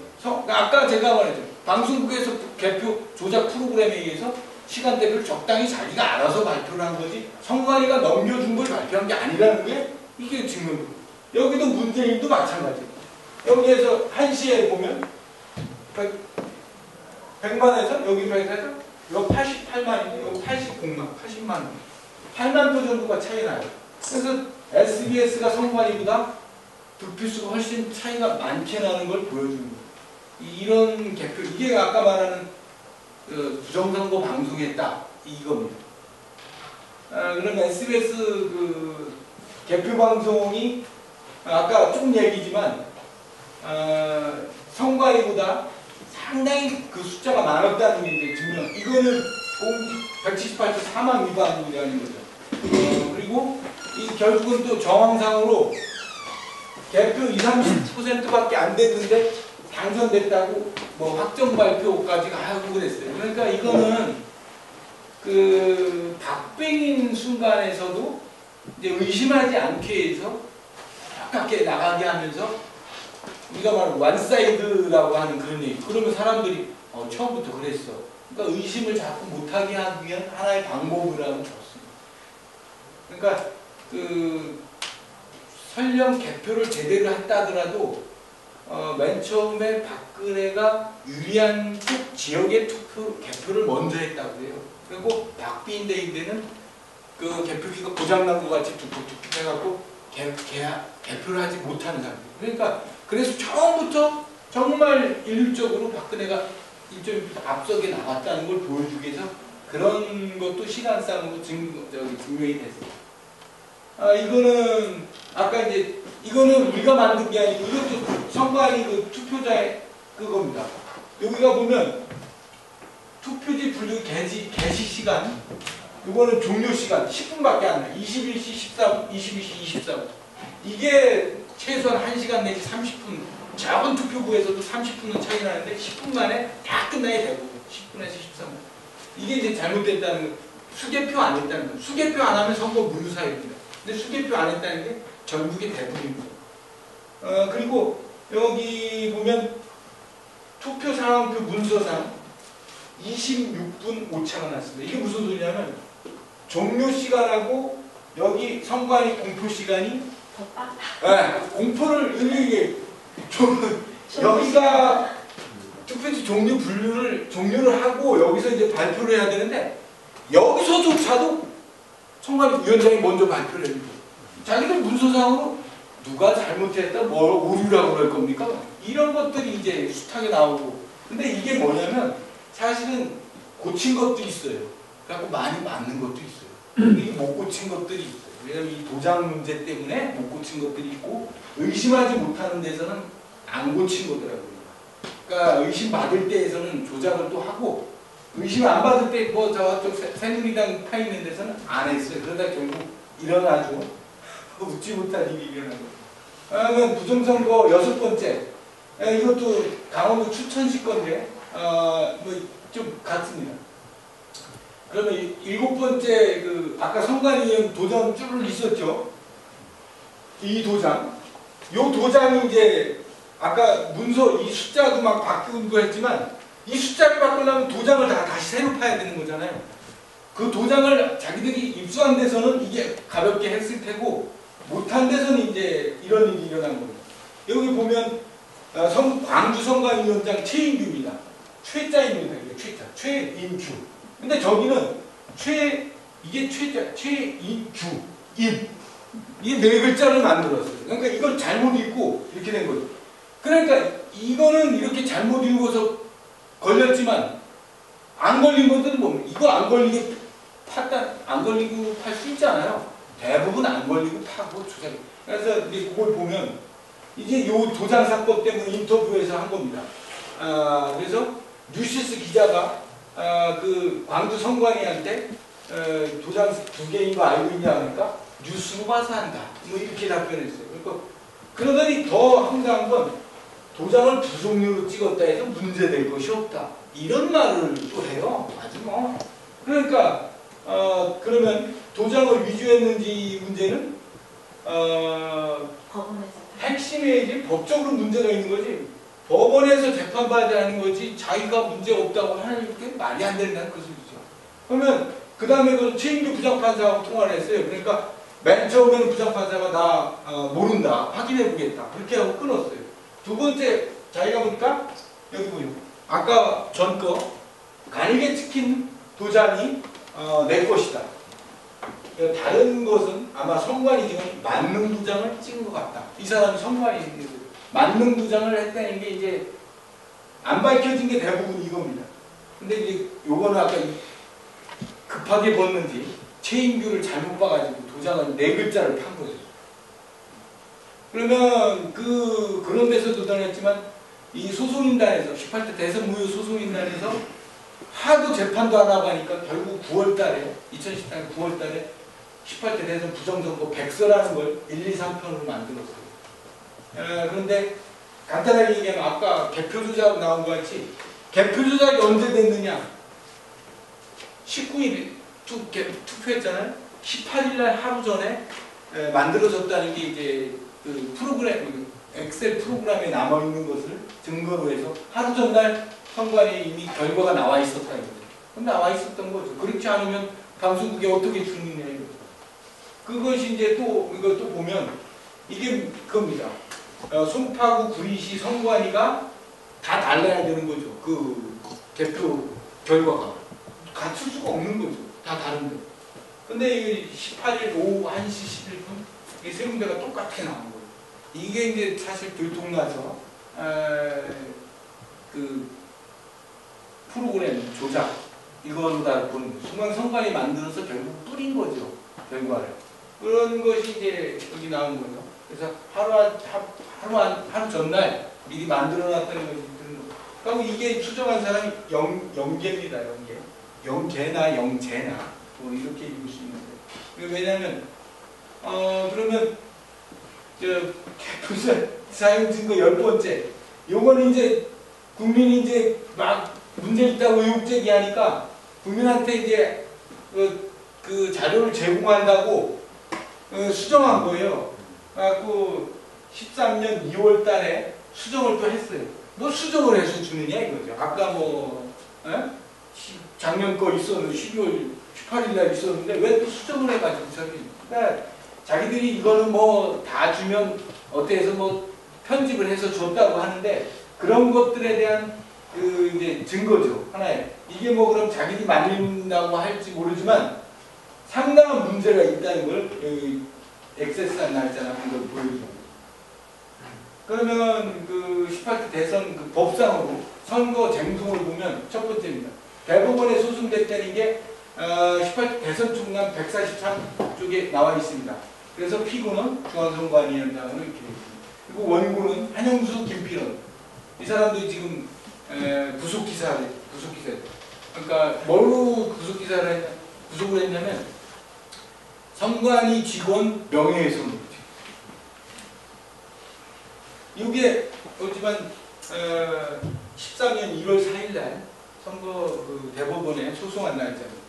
아까 제가 말했죠. 방송국에서 개표 조작 프로그램에 의해서 시간대를 적당히 자기가 알아서 발표를 한 거지 선관위가 넘겨준 걸 발표한 게 아니라는 게 이게 증명돼요. 여기도 문재인도 마찬가지예요. 여기에서 1시에 보면 100만에서 여기 100에서 여기 88만인데 여기 80만 8만 표 정도가 차이 나요. 그래서 SBS가 선관위보다 득표수가 훨씬 차이가 많게 나는 걸 보여주는 거예요. 이런 개표, 이게 아까 말하는 부정선거 방송했다 이겁니다. 그럼 SBS 개표 방송이 아까 조금 얘기지만 성관이보다 상당히 그 숫자가 많았다는 게 이제 증명. 이거는 178조 사망 위반이라는 거죠. 그리고 이 결국은 또 정황상으로 개표 20-30%밖에 안 됐는데 당선됐다고 뭐 확정 발표까지 하고 그랬어요. 그러니까 이거는 그 박빙인 순간에서도 이제 의심하지 않게 해서 가깝게 나가게 하면서 우리가 말하는 원사이드라고 하는 그런 얘기. 그러면 사람들이 처음부터 그랬어. 그러니까 의심을 자꾸 못하게 하기 위한 하나의 방법이라고 줬습니다. 그러니까 그 설령 개표를 제대로 했다 하더라도 맨 처음에 박근혜가 유리한 쪽 지역의 개표를 먼저 했다고 해요. 그리고 박빙인대인대는 그 개표기가 고장난 것 같이 툭툭툭 해갖고 개표를 하지 못하는 사람들. 그러니까 그래서 처음부터 정말 일률적으로 박근혜가 1.1% 앞서게 나왔다는 걸 보여주기 위해서 그런 것도 시간상으로 증명이 됐어요. 이거는 아까 이제 이거는 우리가 만든 게 아니고 이것도 선관위 그 투표자의 그겁니다. 여기가 보면 투표지 분류 개시 시간, 이거는 종료 시간 10분밖에 안 돼. 21시 14분, 22시 24분. 이게 최소한 1시간 내지 30분. 작은 투표구에서도 30분은 차이 나는데 10분 만에 다 끝나야 되고 10분에서 13분. 이게 이제 잘못됐다는 거. 수개표 안 했다는 거. 수개표 안 하면 선거 무효사유입니다. 근데 수개표 안 했다는 게 전국의 대부분입니다. 그리고 여기 보면 투표 상황표 문서상 26분 오차가 났습니다. 이게 무슨 소리냐면 종료 시간하고 여기 선관위 공표 시간이 공포를 이게 여기가 투표지 종료를 하고 여기서 이제 발표를 해야 되는데 여기서조차도 선관위 위원장이 먼저 발표를 해요. 자기들 문서상으로 누가 잘못했다, 뭘 오류라고 그럴 겁니까? 이런 것들이 이제 숱하게 나오고. 근데 이게 뭐냐면 사실은 고친 것도 있어요. 그래갖고 많이 맞는 것도 있어요. 이게 못 고친 것들이 있어요. 왜냐면 이 도장 문제 때문에 못 고친 것들이 있고 의심하지 못하는 데서는 안 고친 거더라고요. 그러니까 의심받을 때에서는 조작을 또 하고 의심 안 받을 때 뭐 저쪽 새누리당 파 있는 데서는 안 했어요. 그러다 결국 일어나죠. 웃지 못할 일이 일어나고. 그러면 부정선거 6번째. 이것도 강원도 추천시 건데 뭐 좀 같습니다. 그러면 7번째 그 아까 선관위원 도장 줄 있었죠. 이 도장. 요 도장이 이제 아까 문서 이 숫자도 막 바꾸고 했지만 이 숫자를 바꾸려면 도장을 다시 새로 파야 되는 거잖아요. 그 도장을 자기들이 입수한 데서는 이게 가볍게 했을 테고 못한 데서는 이제 이런 일이 일어난 겁니다. 여기 보면 광주 선관위원장 최인규입니다. 최자입니다. 최자. 최인규. 근데 저기는 이게 최자, 최인규. 이게 4글자를 만들었어요. 그러니까 이걸 잘못 읽고 이렇게 된 거죠. 그러니까 이거는 이렇게 잘못 읽어서 걸렸지만 안 걸린 것들은 뭡니까? 이거 안 걸리게 안 걸리고 팔 수 있잖아요. 대부분 안 걸리고 파고 조작이. 그래서 이제 그걸 보면 이제 요 도장 사건 때문에 인터뷰에서 한 겁니다. 그래서 뉴시스 기자가 그 광주 선관위한테 도장 2개인 거 알고 있냐 하니까 뉴스로 봐서 한다. 뭐 이렇게 답변했어요. 그러니까 그러더니 더 황당한 건 도장을 부종류로 찍었다 해서 문제될 것이 없다. 이런 말을 또 해요. 아주 뭐. 그러니까 그러면 도장을 위조했는지 문제는 핵심에 이제 법적으로 문제가 있는 거지 법원에서 재판받아야 하는 거지 자기가 문제 없다고 하는 게 말이 안 된다는 그 소리죠. 그러면 그 다음에 그 최인규 부장판사하고 통화를 했어요. 그러니까 맨 처음에는 부장판사가 나 모른다 확인해 보겠다 그렇게 하고 끊었어요. 두 번째 자기가 보니까 여기 보요 아까 전 거 가늘게 찍힌 도장이 내 것이다. 다른 것은 아마 선관위 지금 만능 도장을 찍은 것 같다. 이 사람이 선관위 만능 도장을 했다는 게 이제 안 밝혀진 게 대부분 이겁니다. 근데 이제 요거는 아까 급하게 벗는지 최인규를 잘못 봐가지고 도장을 4글자를 판 거죠. 그러면 그런 데서 도전했지만 이 소송인단에서 18대 대선 무효 소송인단에서 하도 재판도 안 하고 하니까 결국 9월달에 2014년 9월달에 18대 대선 부정선거 백서라는 걸 1, 2, 3편으로 만들었어요. 그런데 간단하게 얘기하면 아까 개표조작 나온 것 같이 개표조작이 언제 됐느냐? 19일 투표했잖아요. 18일날 하루 전에 만들어졌다는 게 이제 그 프로그램, 엑셀 프로그램에 남아있는 것을 증거로 해서 하루 전날 선관위에 이미 결과가 나와 있었다 이거죠. 그럼 나와 있었던 거죠. 그렇지 않으면 방송국에 어떻게 주느냐 이거죠. 그것이 이제 또 이것도 보면 이게 그겁니다. 송파구 구리시 선관위가 다 달라야 되는 거죠. 그 개표 결과가 갖출 수가 없는 거죠. 다 다른데. 근데 이 18일 오후 1시 11분 이 세 군데가 똑같게 나온 거예요. 이게 이제 사실 들통나서 그 프로그램 조작 이걸로 다 보는 거죠. 중앙선관위 만들어서 결국 뿌린 거죠. 결과를. 그런 것이 이제 여기 나온 거죠. 그래서 하루 전날 미리 만들어놨다는 것이 드는 거죠. 그리고 이게 추정한 사람이 영계입니다. 영계나 영재나 뭐 이렇게 읽을 수 있는데. 왜냐하면 그러면 개표자 사용 증거 10번째. 요거는 이제 국민이 이제 막 문제 있다고 의혹 제기하니까 국민한테 이제 그 자료를 제공한다고 수정한 거예요. 그래갖고 13년 2월 달에 수정을 또 했어요. 뭐 수정을 해서 주느냐 이거죠. 아까 뭐 작년 거 있었는데 12월 18일 날 있었는데 왜 또 수정을 해가지고 그러니까 자기들이 이거는 뭐 다 주면 어떻게 해서 뭐 편집을 해서 줬다고 하는데 그런 것들에 대한 그 이제 증거죠. 하나에 이게 뭐 그럼 자기들이 만든다고 할지 모르지만 상당한 문제가 있다는 걸 여기 액세스한 날짜나 그걸 보여줍니다. 그러면 그 18대 대선 그 법상으로 선거 쟁송을 보면 첫 번째입니다. 대법원에 소송됐다는 게 18대 대선 총람 143쪽에 나와 있습니다. 그래서 피고는 중앙선관위원장으로 이렇게 되어 있습니다. 그리고 원고는 한영수, 김필원. 이 사람들이 지금 구속기사예요. 그러니까 뭘로 구속을 했냐면 선관위 직원 명예훼손. 이게 어지만 13년 1월 4일날 선거 그 대법원에 소송한 날짜입니다.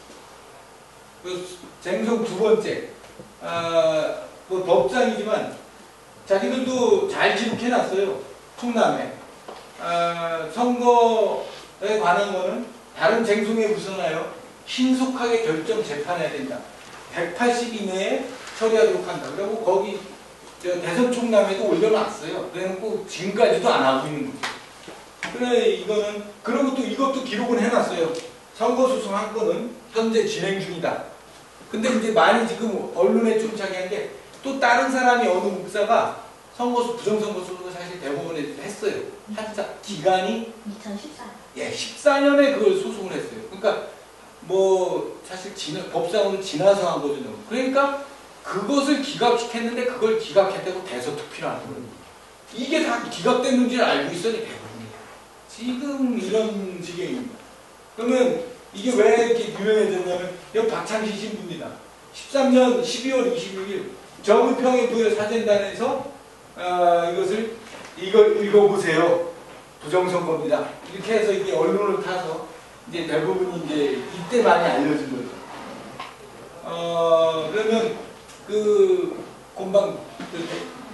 그 쟁송 두 번째 뭐 법상이지만 자기들도 잘 기록해놨어요. 총남에 선거에 관한 거는 다른 쟁송에 우선하여 신속하게 결정 재판해야 된다. 180 이내에 처리하도록 한다. 그리고 거기 대선 총남에도 올려놨어요. 그래놓고 지금까지도 안 하고 있는 거죠. 그래 이거는 그리고 또 이것도 기록은 해놨어요. 선거소송 한 건은 현재 진행 중이다. 근데 이제 많이 지금 언론에 좀 자기한 게 또 다른 사람이 어느 목사가 부정선거소송을 사실 대법원에 했어요. 기간이 2014년. 예, 14년에 그걸 소송을 했어요. 그러니까 뭐 사실 법상으로 지나서 한 거죠. 그러니까 그것을 기각시켰는데 그걸 기각했다고 대서특필하는 거예요. 이게 다 기각됐는지를 알고 있어야 대부분이. 지금 이런 지경입니다. 그러면 이게 왜 이렇게 유명해졌냐면 여기 박창시 신부입니다. 13년 12월 26일 정의평의부의 사전단에서 이걸 읽어보세요. 부정선거입니다. 이렇게 해서 이게 언론을 타서 이제 대부분이 이제 이때 많이 알려진 거죠. 그러면 그 공방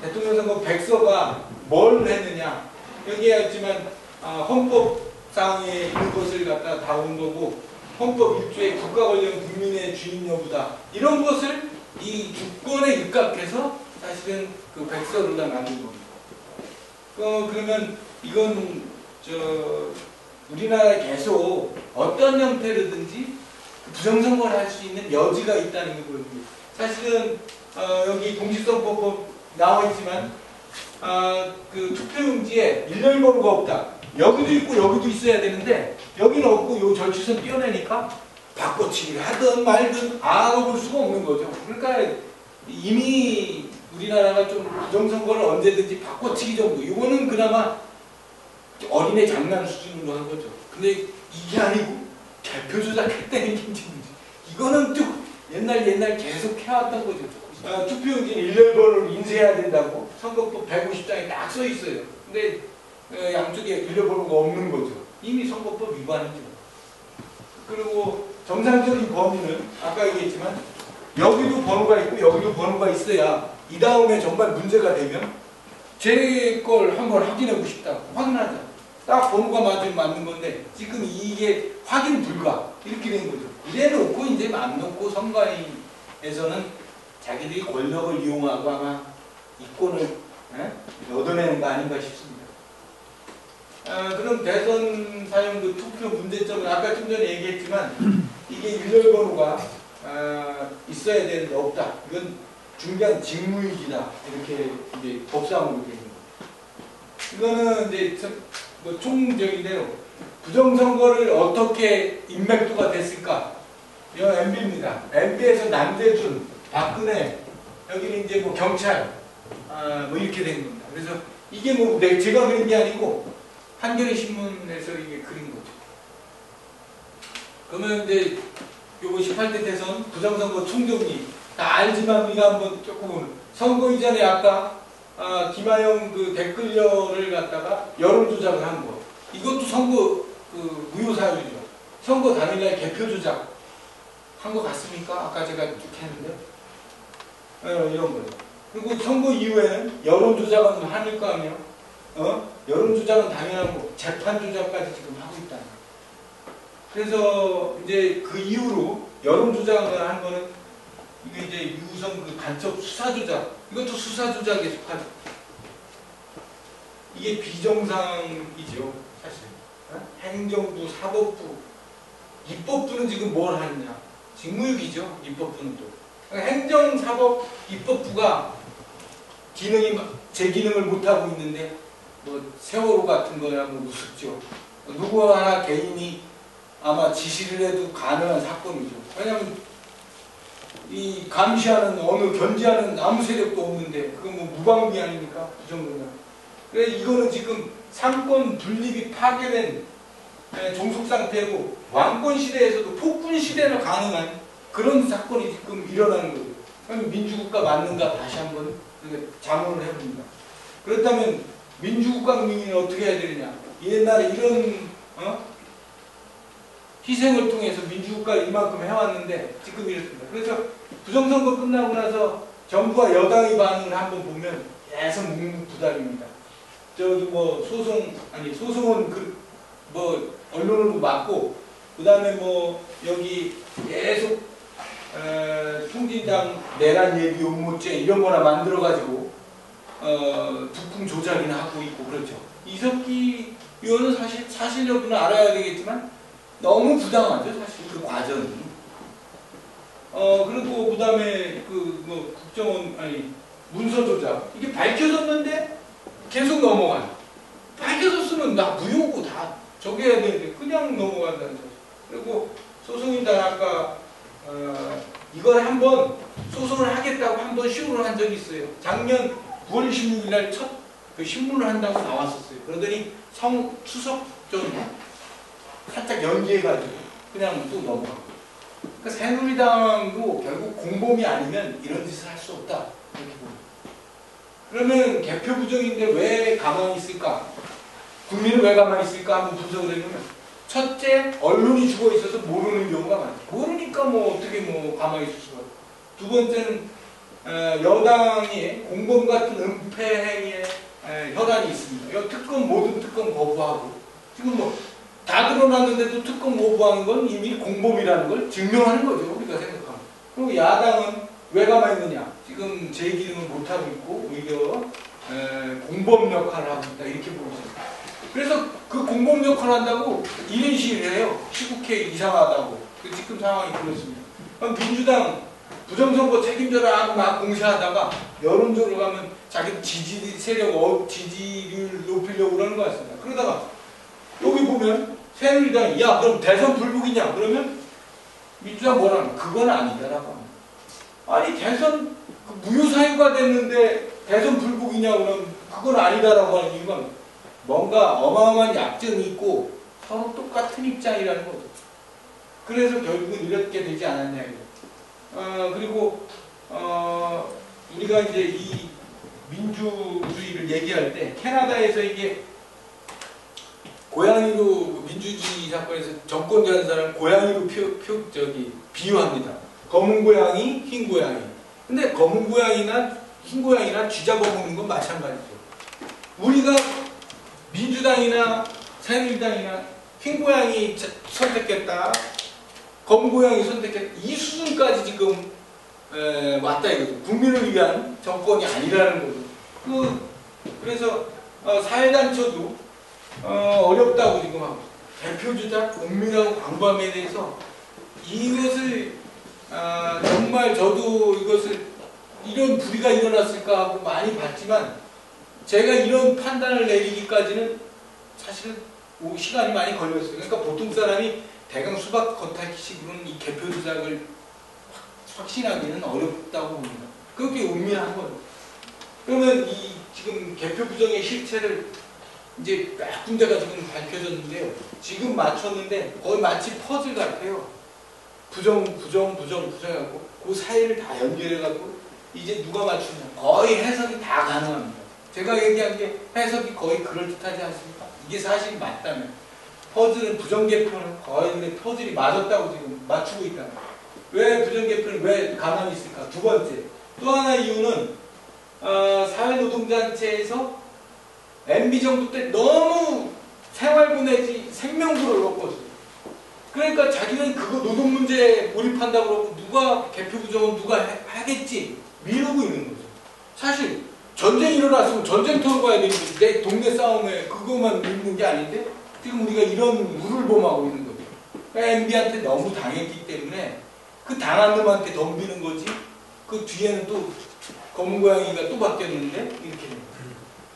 대통령 선거 백서가 뭘 했느냐 여기에 있지만 헌법상에 있는 것을 갖다 다룬 거고 헌법 1조의 국가 권력 국민의 주인 여부다 이런 것을 이 주권에 입각해서 사실은 그 백서를 다 만든 겁니다. 그러면 이건 우리나라에 계속 어떤 형태로든지 부정선거를 할 수 있는 여지가 있다는 게 보여집니다. 사실은 여기 공직선거법 나와 있지만 그 투표용지에 일렬번호가 없다. 여기도 있고 여기도 있어야 되는데 여기는 없고 요 절취선 떼어내니까 바꿔치기를 하든 말든 알아볼 수가 없는 거죠. 그러니까 이미 우리나라가 좀 부정선거를 언제든지 바꿔치기 정도 이거는 그나마 어린애 장난 수준으로 한 거죠. 근데 이게 아니고 대표 조작했다는 게 문제. 이거는 또 옛날 계속 해왔던 거죠. 투표용지 일렬번호를 인쇄해야 된다고 선거법 150장에 딱 써 있어요. 근데 양쪽에 일렬번호가 없는 거죠. 이미 선거법 위반이죠. 그리고 정상적인 범위는 아까 얘기했지만 여기도 번호가 있고 여기도 번호가 있어야 이 다음에 정말 문제가 되면 제 걸 한번 확인하고 싶다. 확인하자. 딱 번호가 맞는 건데 지금 이게 확인 불가 이렇게 된 거죠. 이래 놓고 이제 안 놓고 선관위에서는 자기들이 권력을 이용하고 아마 이권을 얻어내는 거 아닌가 싶습니다. 그럼 대선 사용 그 투표 문제점은 아까 좀 전에 얘기했지만 이게 일렬번호가 있어야 되는데 없다. 이건 중대한 직무유기다. 이렇게 이제 법상으로 되는 거예요. 이거는 이제 뭐 총적인 대로 부정선거를 어떻게 인맥도가 됐을까? 이건 MB입니다. MB에서 남대준, 박근혜, 여기는 이제 뭐 경찰, 뭐 이렇게 된 겁니다. 그래서 이게 뭐 제가 그린 게 아니고 한겨레 신문에서 이게 그린 거죠. 그러면 이제 요거 18대 대선 부정선거 총정리 다 알지만 우리가 한번 조금 선거 이전에 아까 김하영 그 댓글녀를 갖다가 여론 조작을 한 거. 이것도 선거 그 무효 사유죠. 선거 당일날 개표 조작 한 거 같습니까? 아까 제가 쭉 했는데 이런 거죠. 그리고 선거 이후에는 여론 조작은 하닐 거 아니에요. 여론 조작은 당연하고 재판 조작까지 지금 하고 있다. 그래서 이제 그 이후로 여론 조작을 한 거는 이게 이제 유성 그 간첩 수사 조작 이것도 수사 조작에 속하죠. 이게 비정상이죠, 사실. 행정부, 사법부, 입법부는 지금 뭘 하느냐? 직무유기죠, 입법부는 또. 행정, 사법, 입법부가 제 기능을 못 하고 있는데 뭐 세월호 같은 거야 뭐 우습죠. 누구 하나 개인이 아마 지시를 해도 가능한 사건이죠. 왜냐하면 이 감시하는 어느 견제하는 아무 세력도 없는데 그건 뭐 무방비 아닙니까? 그 정도면. 그래 이거는 지금 상권 분립이 파괴된 종속 상태고 왕권 시대에서도 폭군 시대나 가능한 그런 사건이 지금 일어나는 거죠. 그럼 민주국가 맞는가 다시 한번 자문을 해봅니다. 그렇다면 민주국가 국민이 어떻게 해야 되느냐? 옛날에 이런 희생을 통해서 민주국가를 이만큼 해왔는데 지금 이렇습니다. 그래서 부정선거 끝나고 나서 정부와 여당의 반응을 한번 보면 계속 묵묵부답입니다. 저기 뭐 소송은 뭐 언론으로 맞고 그 다음에 뭐 여기 계속 통진당 내란 예비 음모죄 이런 거나 만들어 가지고 북풍 조작이나 하고 있고 그렇죠. 이석기 의원은 사실 여부는 알아야 되겠지만 너무 부당하죠, 사실 그 과정이. 그리고 그 다음에 그 뭐 국정원 문서 조작 이게 밝혀졌는데 계속 넘어가요. 밝혀졌으면 나 무효고 다 저기 해야 되는데 그냥 넘어간다는 거죠. 그리고 소송인단 아까 이걸 한번 소송을 하겠다고 한번 시도를 한 적이 있어요. 작년 9월 16일 날 첫 그 신문을 한다고 나왔었어요. 그러더니 추석 좀 살짝 연기해가지고 그냥 또 넘어가고. 그러니까 새누리당도 결국 공범이 아니면 이런 짓을 할 수 없다. 이렇게 봅니다. 그러면 개표 부정인데 왜 가만히 있을까? 국민은 왜 가만히 있을까? 한번 분석을 해보면 첫째, 언론이 죽어 있어서 모르는 경우가 많아요. 모르니까 뭐 어떻게 뭐 가만히 있을 수가. 두 번째는 여당이 공범 같은 은폐 행위에 혈안이 있습니다. 모든 특검 거부하고 지금 뭐 다 드러났는데도 특검 거부하는 건 이미 공범이라는 걸 증명하는 거죠. 우리가 생각하면. 그리고 야당은 왜 가만히 있느냐? 지금 제 기능을 못하고 있고 오히려 공범 역할을 하고 있다. 이렇게 보이죠. 그래서 그 공범 역할을 한다고 1인 시위를 해요. 시국회 이상하다고. 지금 상황이 그렇습니다. 그럼 민주당 부정선거 책임져라 막 공세하다가 여론조로 가면 자기 지지 세력 지지를 높이려고 그러는 것 같습니다. 그러다가 여기 보면 새누리당이 야 그럼 대선 불복이냐? 그러면 민주당 뭐라는 그건 아니다라고 합니다. 아니 대선 무효사유가 됐는데 대선 불복이냐 그러면 그건 아니다라고 하는 이유가 뭔가 어마어마한 약점이 있고 서로 똑같은 입장이라는 거죠. 그래서 결국은 이렇게 되지 않았냐 이거. 그리고 우리가 이제 이 민주주의를 얘기할 때 캐나다에서 이게 고양이로 민주주의 사건에서 정권자는 사람 고양이로 비유합니다. 검은 고양이, 흰 고양이. 근데 검은 고양이나 흰 고양이나 쥐 잡아먹는 건 마찬가지죠. 우리가 민주당이나 새누리당이나 흰 고양이 선택했다, 검은 고양이 선택했다, 이 수준까지 지금 왔다 이거죠. 국민을 위한 정권이 아니라는 거죠. 그래서 사회단체도 어렵다고 지금 하고, 대표주자 은밀하고 광범위에 대해서 이것을 정말 저도 이것을 이런 불의가 일어났을까 하고 많이 봤지만, 제가 이런 판단을 내리기까지는 사실은 시간이 많이 걸렸어요. 그러니까 보통 사람이 대강 수박 겉핥기식으로는 이 개표 조작을 확신하기는 어렵다고 봅니다. 그렇게 은밀한 거죠. 그러면 이 지금 개표 부정의 실체를 이제 몇 군데가 지금 밝혀졌는데요. 지금 맞췄는데 거의 마치 퍼즐 같아요. 부정하고 그 사이를 다 연결해갖고 이제 누가 맞추냐. 거의 해석이 다 가능합니다. 제가 얘기한 게 해석이 거의 그럴듯하지 않습니까? 이게 사실이 맞다면. 퍼즐은 부정개표는 거의 근데 퍼즐이 맞았다고 지금 맞추고 있다. 왜 부정개표는 왜 가만히 있을까? 두 번째. 또 하나 이유는 사회노동단체에서 MB정부 때 너무 생활부 내지 생명부를 넣었거든요. 그러니까 자기는 그거 노동 문제에 몰입한다고 그러고 누가 개표 부정은 누가 하겠지 미루고 있는 거죠. 사실 전쟁이 일어났으면 전쟁터로 가야 되는 거지. 내 동네 싸움에 그것만 미루는 게 아닌데 지금 우리가 이런 물을 범하고 있는 거죠. MB한테 너무 당했기 때문에 그 당한 놈한테 덤비는 거지. 그 뒤에는 또 검은 고양이가 또 바뀌었는데 이렇게 됩니다.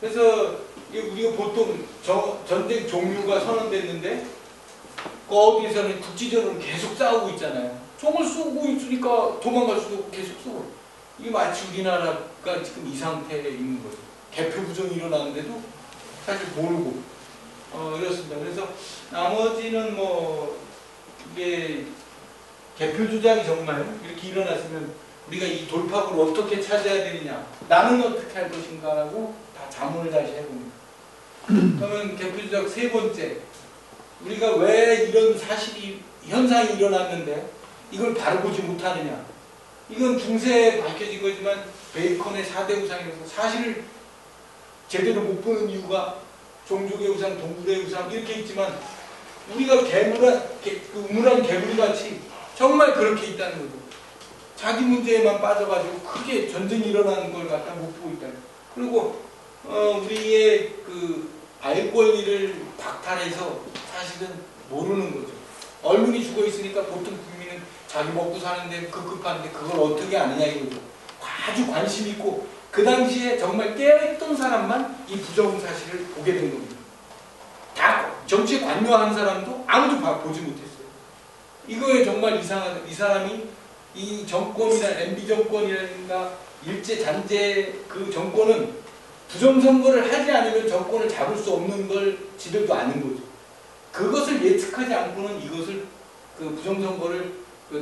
그래서 우리가 보통 전쟁 종류가 선언됐는데 거기서는 국지전으로 계속 싸우고 있잖아요. 총을 쏘고 있으니까 도망갈 수도 없고 계속 쏘고. 이게 마치 우리나라가 지금 이 상태에 있는 거죠. 개표 부정이 일어나는데도 사실 모르고 이렇습니다. 그래서 나머지는 뭐 이게 개표 조작이 정말 이렇게 일어났으면 우리가 이 돌파구를 어떻게 찾아야 되느냐, 나는 어떻게 할 것인가라고 다 자문을 다시 해봅니다. 그러면 개표 조작 세 번째, 우리가 왜 이런 현상이 일어났는데 이걸 바로 보지 못하느냐. 이건 중세에 밝혀진 거지만 베이컨의 4대 우상에서 사실을 제대로 못 보는 이유가 종족의 우상, 동물의 우상 이렇게 있지만 우리가 우물한 개구리같이 정말 그렇게 있다는 거죠. 자기 문제에만 빠져가지고 크게 전쟁이 일어나는 걸 갖다 못 보고 있다. 그리고 우리의 그 알 권리를 박탈해서 사실은 모르는 거죠. 언론이 죽어 있으니까 보통 국민은 자기 먹고 사는데 급급한데 그걸 어떻게 아느냐 이거죠. 아주 관심 있고 그 당시에 정말 깨어있던 사람만 이 부정 사실을 보게 된 겁니다. 다 정치에 관여한 사람도 아무도 보지 못했어요. 이거에 정말 이상하다. 이 사람이 이 정권이나 MB 정권이라든가 일제 잔재 그 정권은 부정선거를 하지 않으면 정권을 잡을 수 없는 걸 지들도 아는 거죠. 그것을 예측하지 않고는 이것을 그 부정선거를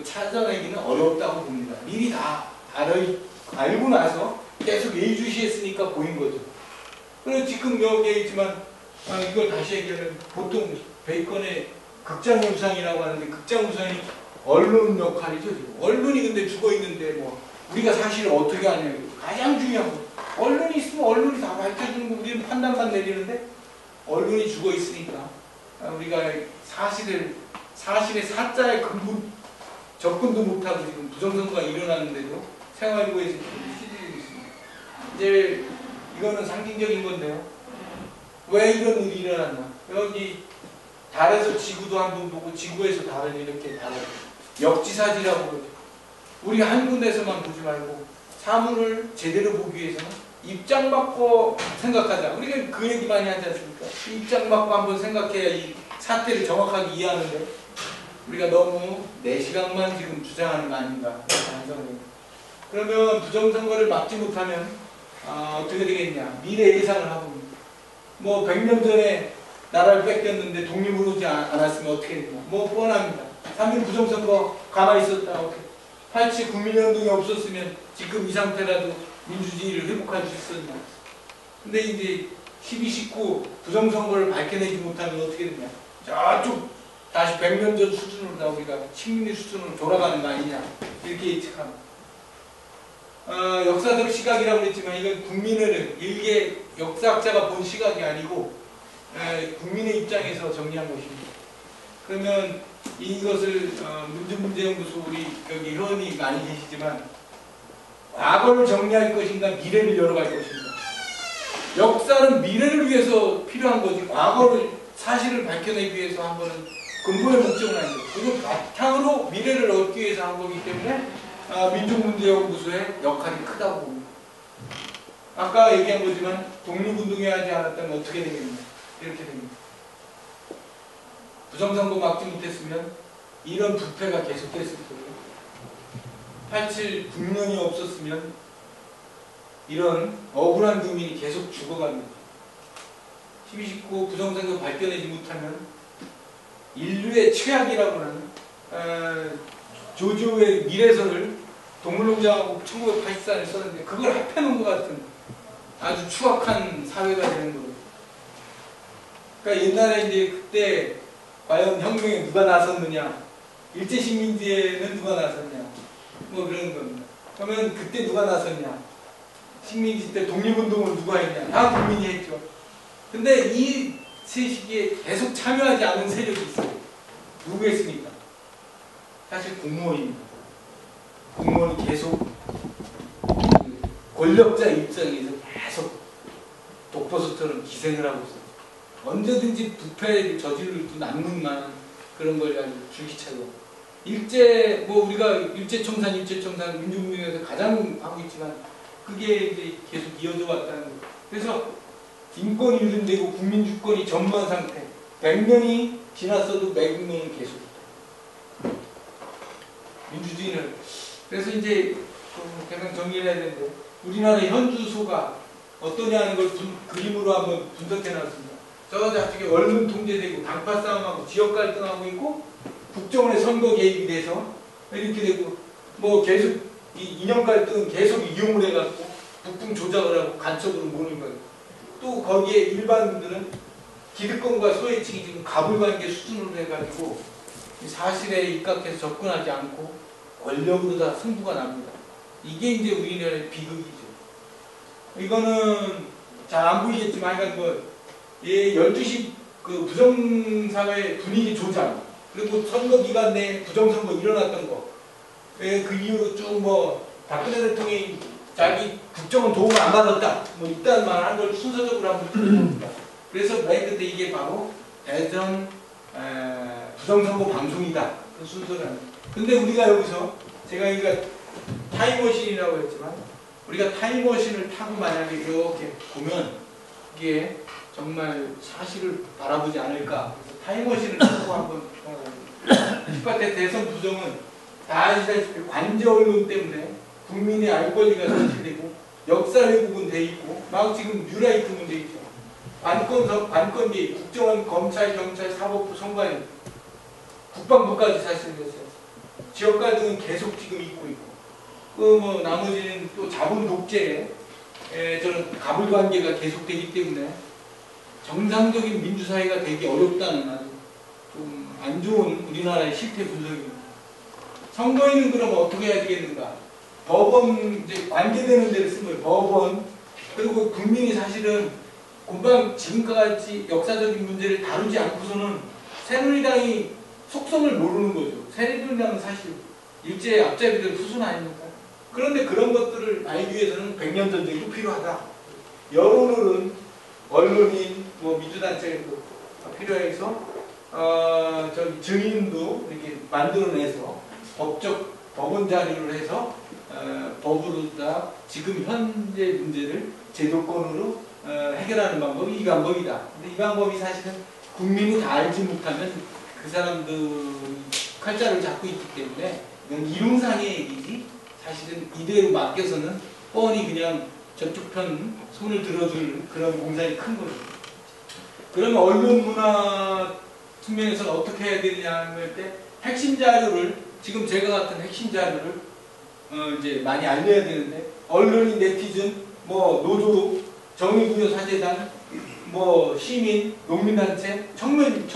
찾아내기는 어렵다고 봅니다. 미리 다 알고 나서 계속 예의주시했으니까 보인 거죠. 그래서 지금 여기에 있지만 이걸 다시 얘기하면 보통 베이컨의 극장의 우상이라고 하는데 극장 우상이 언론 역할이죠. 지금. 언론이 근데 죽어 있는데 뭐 우리가 사실을 어떻게 하냐. 가장 중요한 거. 언론이 있으면 언론이 다 밝혀주는 거 우리는 판단만 내리는데 언론이 죽어 있으니까 우리가 사실의 사자의 근본 접근도 못하고 지금 부정선거가 일어나는데도 생활부에서 시들리고 있습니다. 이제 이거는 상징적인 건데요. 왜 이런 일이 일어났나? 여기 달에서 지구도 한번 보고 지구에서 달을 이렇게 역지사지라고 그러죠. 우리 한 군데서만 보지 말고 사물을 제대로 보기 위해서는 입장 바꿔 생각하자. 우리가 그 얘기 많이 하지 않습니까? 입장 바꿔 한번 생각해야 이 사태를 정확하게 이해하는데 우리가 너무 4시간만 지금 주장하는 거 아닌가 반성해요. 그러면 부정선거를 막지 못하면 어떻게 되겠냐. 미래 예상을 하고 뭐 100년 전에 나라를 뺏겼는데 독립을 오지 않았으면 어떻게 했냐. 뭐 뻔합니다. 3.1 부정선거 가만히 있었다. 어떻게. 87 국민운동이 없었으면 지금 이 상태라도 민주주의를 회복할 수 있었냐. 근데 이제 12, 19 부정선거를 밝혀내지 못하면 어떻게 되냐. 저쪽 다시 100년 전 수준으로 다 우리가 식민지 수준으로 돌아가는 거 아니냐. 이렇게 예측합니다. 역사적 시각이라고 했지만 이건 국민의 일개 역사학자가 본 시각이 아니고 국민의 입장에서 정리한 것입니다. 그러면 이것을 민주문제연구소 우리 여기 회원이 많이 계시지만 과거를 정리할 것인가 미래를 열어갈 것인가. 역사는 미래를 위해서 필요한 거지 과거를 사실을 밝혀내기 위해서 한 거는 근본의 목적은 아니죠. 그걸 바탕으로 미래를 얻기 위해서 한 거기 때문에 민족문제연구소의 역할이 크다고 봅니다. 아까 얘기한 거지만 독립운동에 하지 않았다면 어떻게 되겠냐. 이렇게 됩니다. 부정선거 막지 못했으면 이런 부패가 계속됐을 거예요. 87 국면이 없었으면 이런 억울한 국민이 계속 죽어갑니다. 12, 19 부정선거 발견하지 못하면 인류의 최악이라고 하는 조지오의 미래서를 동물농장하고 1984년에 썼는데 그걸 합해놓은 것 같은 아주 추악한 사회가 되는 거예요. 그러니까 옛날에 이제 그때 과연 혁명에 누가 나섰느냐, 일제식민지에는 누가 나섰냐, 뭐 그런 겁니다. 그러면 그때 누가 나섰냐, 식민지 때 독립운동을 누가 했냐, 다 국민이 했죠. 근데 이 세 시기에 계속 참여하지 않은 세력이 있어요. 누구겠습니까? 사실 공무원입니다. 공무원이 계속 권력자 입장에서 계속 독버섯처럼 기생을 하고 있어요. 언제든지 부패를 저지를 수 남는 만한 그런 걸 아주 줄기차고 일제 뭐 우리가 일제청산 민주문명에서 가장 하고 있지만 그게 이제 계속 이어져 왔다는 거예요. 그래서 인권이 유린되고 국민주권이 전무한 상태 100년이 지났어도 매국노는 계속 민주주의는 그래서 이제 계속 정리를 해야 되는데 우리나라 현주소가 어떠냐는 걸 그림으로 한번 분석해 놨습니다. 저 좌측에 언론 통제되고 당파 싸움하고 지역 갈등하고 있고 국정원의 선거 개입이 돼서 이렇게 되고 뭐 계속 이 이념 갈등은 계속 이용을 해갖고 북풍 조작을 하고 간첩으로 모는 거예요. 또 거기에 일반인들은 기득권과 소외층이 지금 가불관계 수준으로 해가지고 사실에 입각해서 접근하지 않고 권력으로 다 승부가 납니다. 이게 이제 우리나라의 비극이죠. 이거는 잘 안 보이겠지만 하여간 뭐 12시 그 부정사회 분위기 조작 그리고 선거 기간 내에 부정선거 일어났던 거 그 이후로 쭉 뭐 박근혜 대통령이 자기 국정원 도움을 안 받았다 뭐 이딴 말 한 걸 순서적으로 한번 들어봅니다. 그래서 맨 끝에 이게 바로 대전 부정선거 방송이다 그 순서라는. 근데 우리가 여기서 제가 이거 타임머신이라고 했지만 우리가 타임머신을 타고 만약에 이렇게 보면 이게 정말 사실을 바라보지 않을까. 그래서 타임머신을 타고 한번 18대 대선 부정은 다 아시다시피 관제 언론 때문에 국민의 알 권리가 손실되고 역사 왜곡은 돼 있고 막 지금 뉴라이트 문제 있죠. 관건비 국정원, 검찰, 경찰, 사법부, 선관위, 국방부까지 사실 됐어요. 지역 갈등은 계속 지금 있고 뭐 나머지는 또 자본 독재에 저는 가불 관계가 계속되기 때문에 정상적인 민주사회가 되기 어렵다는 아주 좀 안 좋은 우리나라의 실태 분석입니다. 선거인은 그럼 어떻게 해야 되겠는가? 법원 이제 관계되는 데를 쓴 거예요. 법원 그리고 국민이 사실은 금방 지금까지 역사적인 문제를 다루지 않고서는 새누리당이 속성을 모르는 거죠. 새누리당은 사실 일제 앞잡이들 후순 아닙니까? 그런데 그런 것들을 알기 위해서는 100년 전쟁도 필요하다. 여론은 언론인, 뭐 민주단체도 필요해서 저기 증인도 이렇게 만들어내서 법원 자료를 해서 법으로 다 지금 현재 문제를 제도권으로 해결하는 방법이 이 방법이다. 근데 이 방법이 사실은 국민이 다 알지 못하면 그 사람들이 칼자를 잡고 있기 때문에 이건 이론상의 얘기지 사실은 이대로 맡겨서는 뻔히 그냥 저쪽 편 손을 들어줄 그런 공산이 큰 거죠. 그러면 언론 문화 측면에서는 어떻게 해야 되느냐 할 때 핵심 자료를 지금 제가 같은 핵심 자료를 이제 많이 알려야 되는데 언론인, 네티즌, 뭐 노조, 정의구조 사재단, 뭐 시민, 농민단체, 청년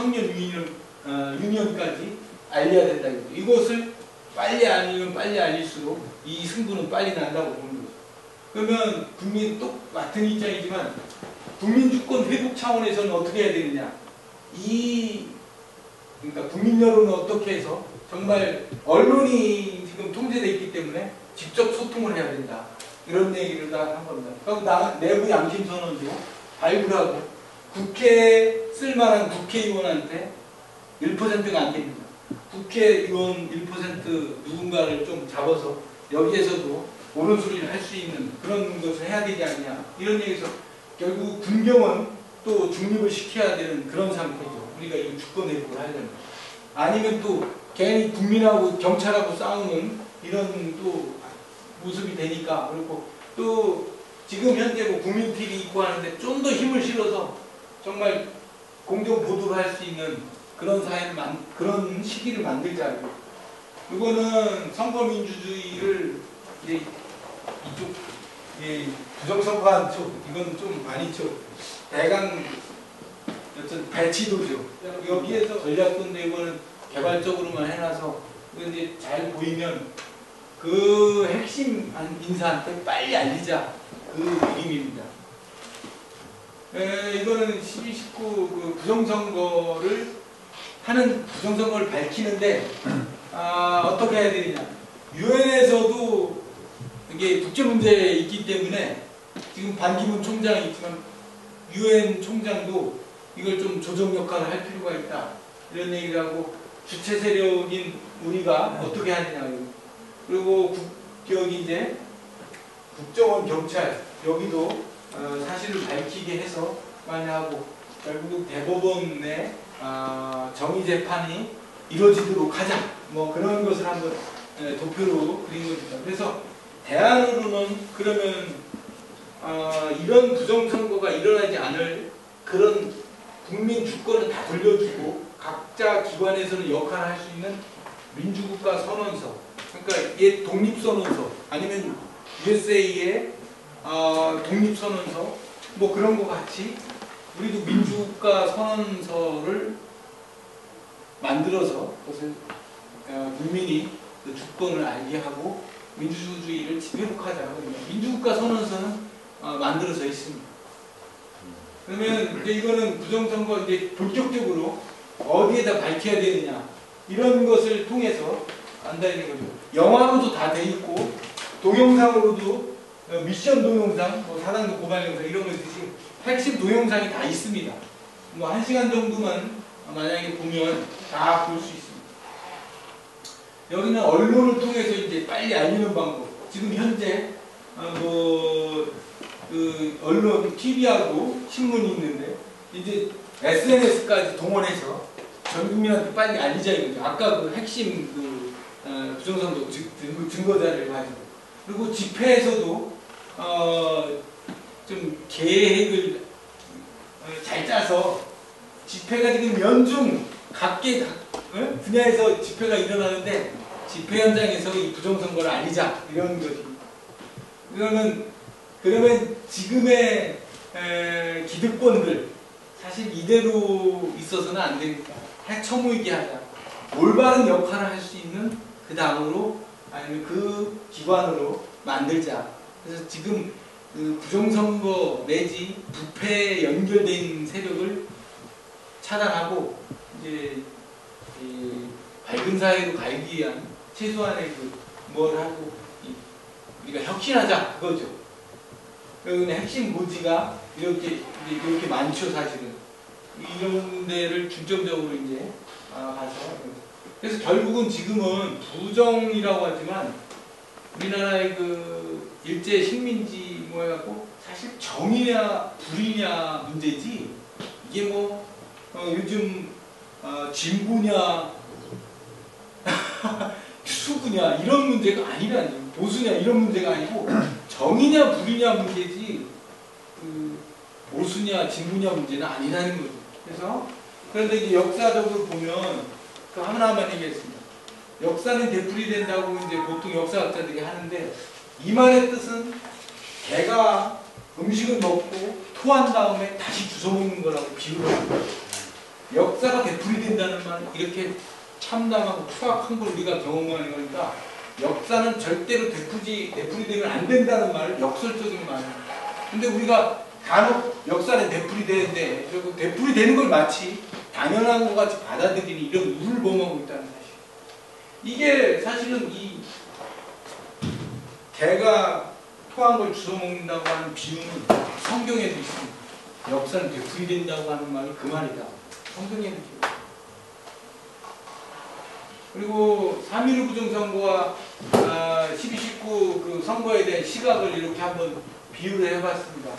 유니언까지 알려야 된다. 이것을 빨리 알리면 빨리 알릴수록 이 승부는 빨리 난다고 보는 거죠. 그러면 국민 똑같은 입장이지만 국민 주권 회복 차원에서는 어떻게 해야 되느냐? 그러니까 국민 여론은 어떻게 해서 정말 언론이 지금 통제되어 있기 때문에 직접 소통을 해야 된다. 이런 얘기를 다 한 겁니다. 그리고 내부 양심 선언도 발굴하고 국회에 쓸만한 국회의원한테 1%가 안 됩니다. 국회의원 1% 누군가를 좀 잡아서 여기에서도 옳은 소리를 할 수 있는 그런 것을 해야 되지 않냐. 이런 얘기에서 결국 군경은 또 중립을 시켜야 되는 그런 상태죠. 우리가 이 주권 회복을 하려면. 아니면 또 괜히 국민하고 경찰하고 싸우는 이런 또 모습이 되니까. 그리고 또 지금 현재 뭐 국민TV 있고 하는데 좀 더 힘을 실어서 정말 공정 보도를 할 수 있는 그런 사회를 그런 시기를 만들자. 이거는 선거민주주의를 이제 이쪽 부정선거한 쪽 이건 좀 아니죠. 대강 어떤 배치도죠. 여기에서 전략도인데 이거는 개발적으로만 해놔서 이제 잘 보이면 그 핵심 인사한테 빨리 알리자. 그 그림입니다. 이거는 12, 19 그 부정선거를 하는 부정선거를 밝히는데 어떻게 해야 되느냐. 유엔에서도 이게 국제 문제에 있기 때문에 지금 반기문 총장이 있지만 유엔 총장도 이걸 좀 조정 역할을 할 필요가 있다. 이런 얘기를 하고 주체 세력인 우리가 어떻게 하느냐. 그리고 여기 이제 국정원 경찰 여기도 사실을 밝히게 해서 많이 하고 결국 대법원의 정의 재판이 이루어지도록 하자. 뭐 그런 것을 한번 도표로 그린 겁니다. 그래서 대안으로는 그러면 이런 부정선거가 일어나지 않을 그런 국민 주권을 다 돌려주고 각자 기관에서는 역할을 할 수 있는 민주국가 선언서, 그러니까 옛 독립선언서 아니면 USA의 독립선언서 뭐 그런 거 같이 우리도 민주국가 선언서를 만들어서 그것을 국민이 그 주권을 알게 하고 민주주의를 회복하자. 민주국가 선언서는 만들어져 있습니다. 그러면 이제 이거는 부정선거 이제 본격적으로 어디에다 밝혀야 되느냐 이런 것을 통해서 안다는 거죠. 영화로도 다 돼 있고 동영상으로도 미션 동영상, 뭐 사단도 고발 영상 이런 거 있듯이 핵심 동영상이 다 있습니다. 뭐 1시간 정도만 만약에 보면 다 볼 수 있습니다. 여기는 언론을 통해서 이제 빨리 알리는 방법. 지금 현재 그 언론, TV하고 신문이 있는데 이제 SNS까지 동원해서 전 국민한테 빨리 알리자 이거죠. 아까 그 핵심 그 부정선거 증거자를 가지고. 그리고 집회에서도 좀 계획을 잘 짜서 집회가 지금 연중 각계 분야에서 집회가 일어나는데 집회 현장에서 이 부정선거를 알리자 이런 거지. 그러면 지금의 기득권들 사실 이대로 있어서는 안 되니까 해처모이게 하자. 올바른 역할을 할 수 있는 그 당으로 아니면 그 기관으로 만들자. 그래서 지금 그 부정선거 내지 부패에 연결된 세력을 차단하고 이제 밝은 사회로 가기 위한 최소한의 뭘 하고 우리가 혁신하자 그거죠. 그런데 핵심 고지가 이렇게 많죠 사실은. 이런 데를 중점적으로 이제 가서 그래서 결국은 지금은 부정이라고 하지만 우리나라의 그 일제 식민지 뭐 해갖고 사실 정이냐 불이냐 문제지 이게 뭐 요즘 진보냐 수구냐 이런 문제가 아니라니 보수냐 이런 문제가 아니고 정이냐 불이냐 문제지 그 보수냐 진보냐 문제는 아니라는 거죠. 그래서 그런데 이제 역사적으로 보면 그 하나만 얘기했습니다. 역사는 되풀이된다고 이제 보통 역사학자들이 하는데 이 말의 뜻은 개가 음식을 먹고 토한 다음에 다시 주워 먹는 거라고 비유를 합니다. 역사가 되풀이된다는 말 이렇게 참담하고 추악한 걸 우리가 경험하는 거니까 역사는 절대로 되풀이되면 안 된다는 말을 역설적인 말입니다. 근데 우리가 간혹 역사는 되풀이되는데 결국 되풀이되는 걸 마치 당연한 것 같이 받아들이는 이런 우물범하고 있다는 사실. 이게 사실은 이 개가 토한 걸 주워 먹는다고 하는 비유는 성경에도 있습니다. 역사는 되풀이된다고 하는 말이 그 말이다. 성경에도 있습니다. 그리고 3.15 부정선거와 12.19 그 선거에 대한 시각을 이렇게 한번 비유를 해봤습니다.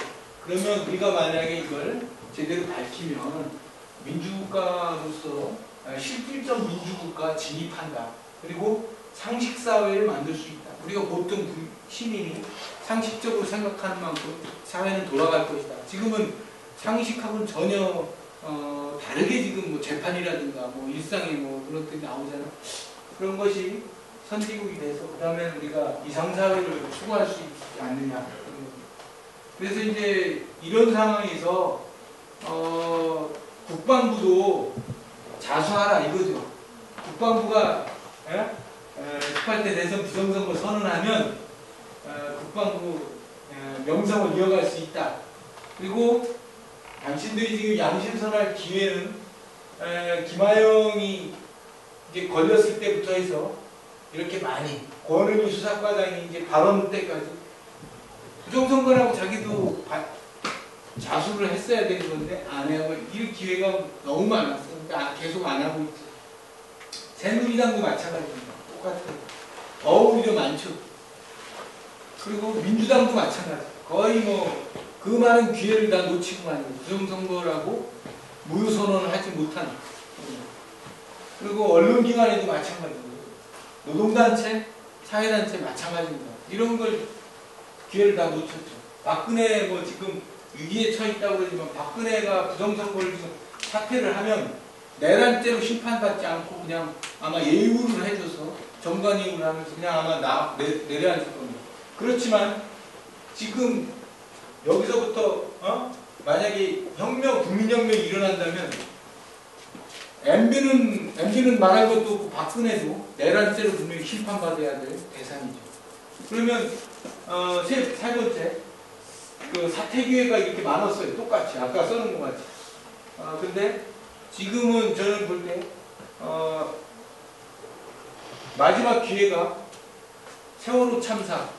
그러면 우리가 만약에 이걸 제대로 밝히면 민주국가로서 실질적 민주국가 진입한다. 그리고 상식사회를 만들 수 있다. 우리가 보통 시민이 상식적으로 생각하는 만큼 사회는 돌아갈 것이다. 지금은 상식하고는 전혀 다르게 지금 뭐 재판이라든가 뭐 일상에 뭐 그런 것들이 나오잖아. 그런 것이 선진국이 돼서 그 다음에 우리가 이상사회를 추구할 수 있지 않느냐. 그래서 이제 이런 상황에서 국방부도 자수하라 이거죠. 국방부가 18대 대선 부정선거 선언하면 국방부 명성을 이어갈 수 있다. 그리고 당신들이 지금 양심선할 기회는 김하영이 이제 걸렸을 때부터 해서 이렇게 많이 권은희 수사과장이 이제 발언 때까지 부정선거라고 자기도 자수를 했어야 되는 건데 안 하고 이 기회가 너무 많았어. 그러니까 계속 안 하고 있지. 새누리당도 마찬가지입니다. 똑같아요. 더 오히려 많죠. 그리고 민주당도 마찬가지. 거의 뭐 그 많은 기회를 다 놓치고 가는 거예요. 부정선거라고 무효선언을 하지 못한. 그리고 언론기관에도 마찬가지고요. 노동단체, 사회단체 마찬가지입니다. 이런 걸 기회를 다 놓쳤죠. 박근혜 뭐 지금 위기에 처했다고 그러지만 박근혜가 부정선거를 지금 사퇴를 하면 내란죄로 심판받지 않고 그냥 아마 예우를 해줘서 정관이익을 하면서 그냥 아마 내려앉을 겁니다. 그렇지만 지금 여기서부터 만약에 국민혁명이 일어난다면 MB는 말할 것도 없고 박근혜도 내란죄로 분명히 심판받아야 될 대상이죠. 그러면 세 번째 그 사퇴 기회가 이렇게 많았어요. 똑같이 아까 써놓은 것 같이. 근데 지금은 저는 볼 때 마지막 기회가 세월호 참사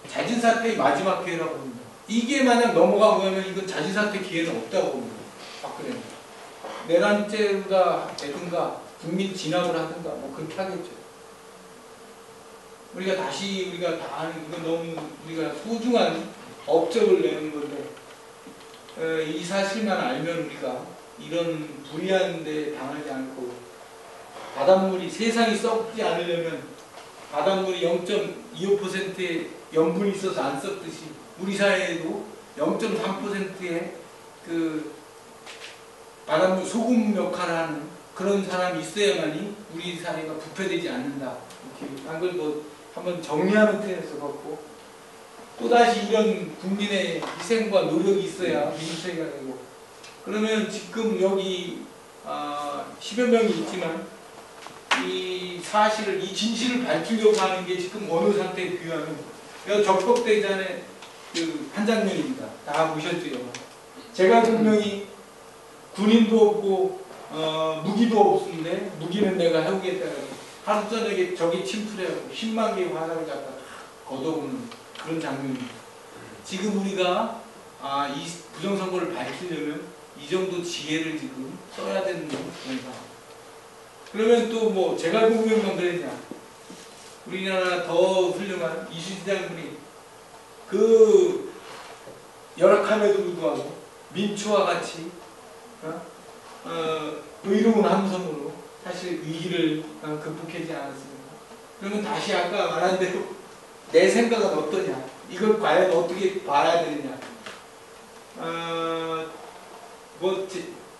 자진사퇴의 마지막 기회라고 봅니다. 이게 만약 넘어가고 하면 이건 자진사퇴 기회는 없다고 봅니다. 박근혜는. 내란죄로다 되든가 국민 진압을 하든가 뭐 그렇게 하겠죠. 우리가 다 이건 너무 우리가 소중한 업적을 내는 건데 이 사실만 알면 우리가 이런 불의한 데 당하지 않고 바닷물이 세상이 썩지 않으려면 바닷물이 0.25%의 염분이 있어서 안 썩듯이 우리 사회에도 0.3%의 그 바닷물 소금 역할을 하는 그런 사람이 있어야만이 우리 사회가 부패되지 않는다. 이렇게 한 걸 뭐 한번 정리하는 뜻에서 그렇고 또다시 이런 국민의 희생과 노력이 있어야 민주주의가 되고 그러면 지금 여기 10여 명이 있지만 이 사실을 이 진실을 밝히려고 하는 게 지금 어느 상태에 비유하면 적법대전의 그 한 장면입니다. 다 보셨죠? 제가 분명히 군인도 없고 무기도 없는데 무기는 내가 해오겠다. 하루 저녁에 적이 침투해가지고 10만 개의 화살을 갖다 걷어오는 그런 장면입니다. 지금 우리가 이 부정선거를 밝히려면 이 정도 지혜를 지금 써야 되는 그런 상황. 그러면 또 뭐 제갈공명만 그랬냐? 우리나라 더 훌륭한 이순신 장군이 그 열악함에도 불구하고 민초와 같이 의로운 함성으로 사실 위기를 극복하지 않았습니다. 그러면 다시 아까 말한 대로 내 생각은 어떠냐? 이걸 과연 어떻게 봐야 되느냐? 뭐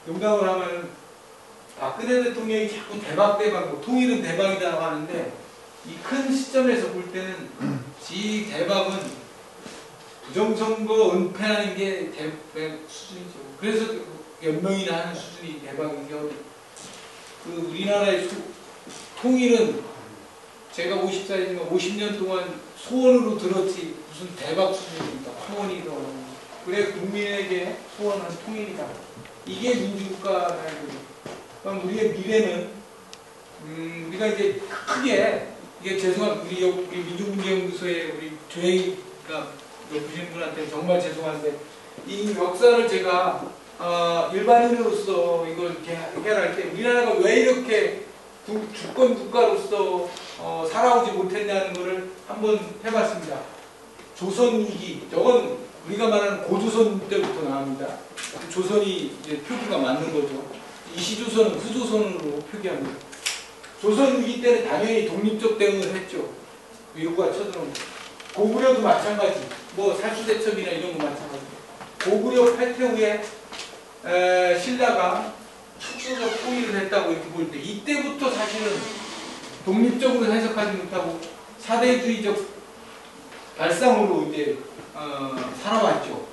농담을 하면 박근혜 대통령이 자꾸 대박, 뭐 통일은 대박이라고 하는데 이 큰 시점에서 볼 때는 이 대박은 부정선거 은폐하는 게 대박 수준이죠. 그래서 몇 명이나 하는 수준이 대박이죠. 그 우리나라의 통일은 제가 50살이지만 50년 동안 소원으로 들었지 무슨 대박 수준입니까? 소원이 더 그래 국민에게 소원은 통일이다. 이게 민주국가라는 거죠. 그럼 우리의 미래는 우리가 이제 크게 이게 죄송한 우리 민주문제연구소의 우리 조혜가 보시는 분한테 정말 죄송한데 이 역사를 제가 일반인으로서 이걸 이렇게 해결할 때 우리나라가 왜 이렇게 주권 국가로서 살아오지 못했냐는 것을 한번 해봤습니다. 조선 위기, 저건 우리가 말하는 고조선 때부터 나옵니다. 조선이 이제 표기가 맞는 거죠. 이시조선은 후조선으로 표기합니다. 조선 위기 때는 당연히 독립적 대응을 했죠. 외구가 쳐들어온 거. 고구려도 마찬가지. 뭐 살수대첩이나 이런 거 마찬가지. 고구려 패퇴 후에 신라가 축소적 통일을 했다고 이렇게 볼 때 이때부터 사실은 독립적으로 해석하지 못하고 사대주의적 발상으로 이제 살아왔죠.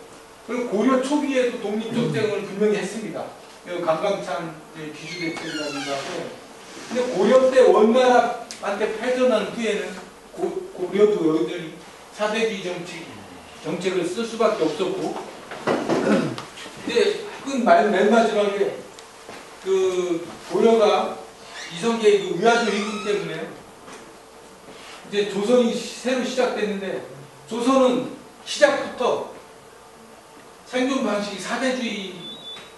그리고 고려 초기에도 독립적 대응을 분명히 했습니다. 강강찬 기주대첩이라든가. 근데 고려 때 원나라한테 패전한 후에는 고려도 여전히 사대주의 정책을 쓸 수밖에 없었고, 이제 맨 마지막에 그 고려가 이성계의 그 위화조 위군 때문에 이제 조선이 새로 시작됐는데, 조선은 시작부터 생존 방식이 사대주의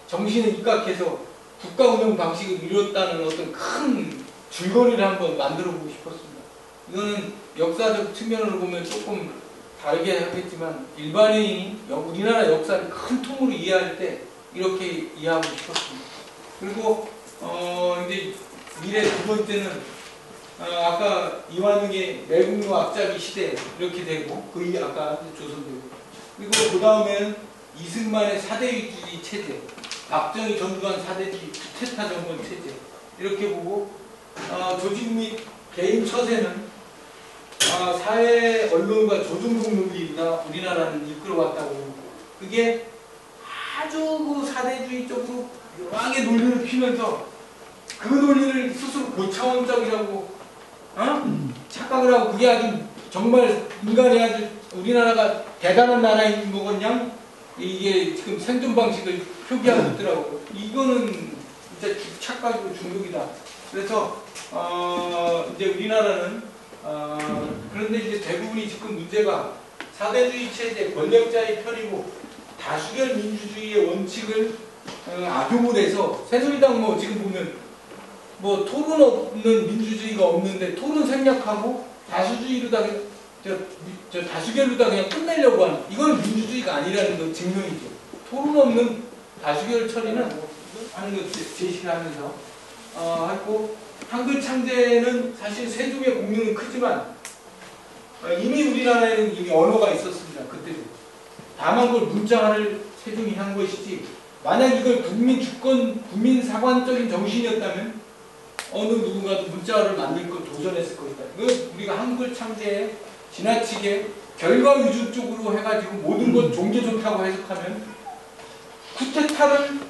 정신에 입각해서 국가 운영 방식을 이뤘다는 어떤 큰 줄거리를 한번 만들어 보고 싶었습니다. 이거는 역사적 측면으로 보면 조금 다르게 하겠지만 일반인이 우리나라 역사를 큰 통으로 이해할 때 이렇게 이해하고 싶었습니다. 그리고 이제 미래 두 번째는 아까 이완용의 매국노 앞잡이 시대 이렇게 되고 그 아까 조선되고, 그리고 그 다음에는 이승만의 사대주의 체제, 박정희 전두환 사대주의 쿠데타 정권 체제 이렇게 보고, 조직 및 개인 처세는 사회 언론과 조중동 논리가 우리나라를 이끌어왔다고 보고, 그게 아주 그 사대주의적으로 묘하게 논리를 피면서 그 논리를 스스로 고차원적이라고 착각을 하고, 그게 아주 정말 인간이 아주 우리나라가 대단한 나라인 거건냥 이게 지금 생존 방식을 표기하고 있더라고요. 이거는 진짜 착각이고 중독이다. 그래서 이제 우리나라는 그런데 이제 대부분이 지금 문제가 사대주의 체제, 권력자의 편이고 다수결 민주주의의 원칙을 악용을 해서, 새누리당 뭐 지금 보면 뭐 토론 없는 민주주의가 없는데 토론 생략하고 다수주의로 다 저 다수결로 다 그냥 끝내려고 하는, 이건 민주주의가 아니라는 거 증명이죠. 토론 없는 다수결 처리는 하는 거 제시를 하면서 하고, 한글 창제는 사실 세종의 공유는 크지만 이미 우리나라에는 이미 언어가 있었습니다. 그때도. 다만 그걸 문자화를 세종이 한 것이지, 만약 이걸 국민 주권, 국민 사관적인 정신이었다면 어느 누군가도 문자화를 만들 걸 도전했을 것이다. 이거 우리가 한글 창제에 지나치게 결과 위주 쪽으로 해가지고 모든 것 종교 좋다고 해석하면 쿠데타를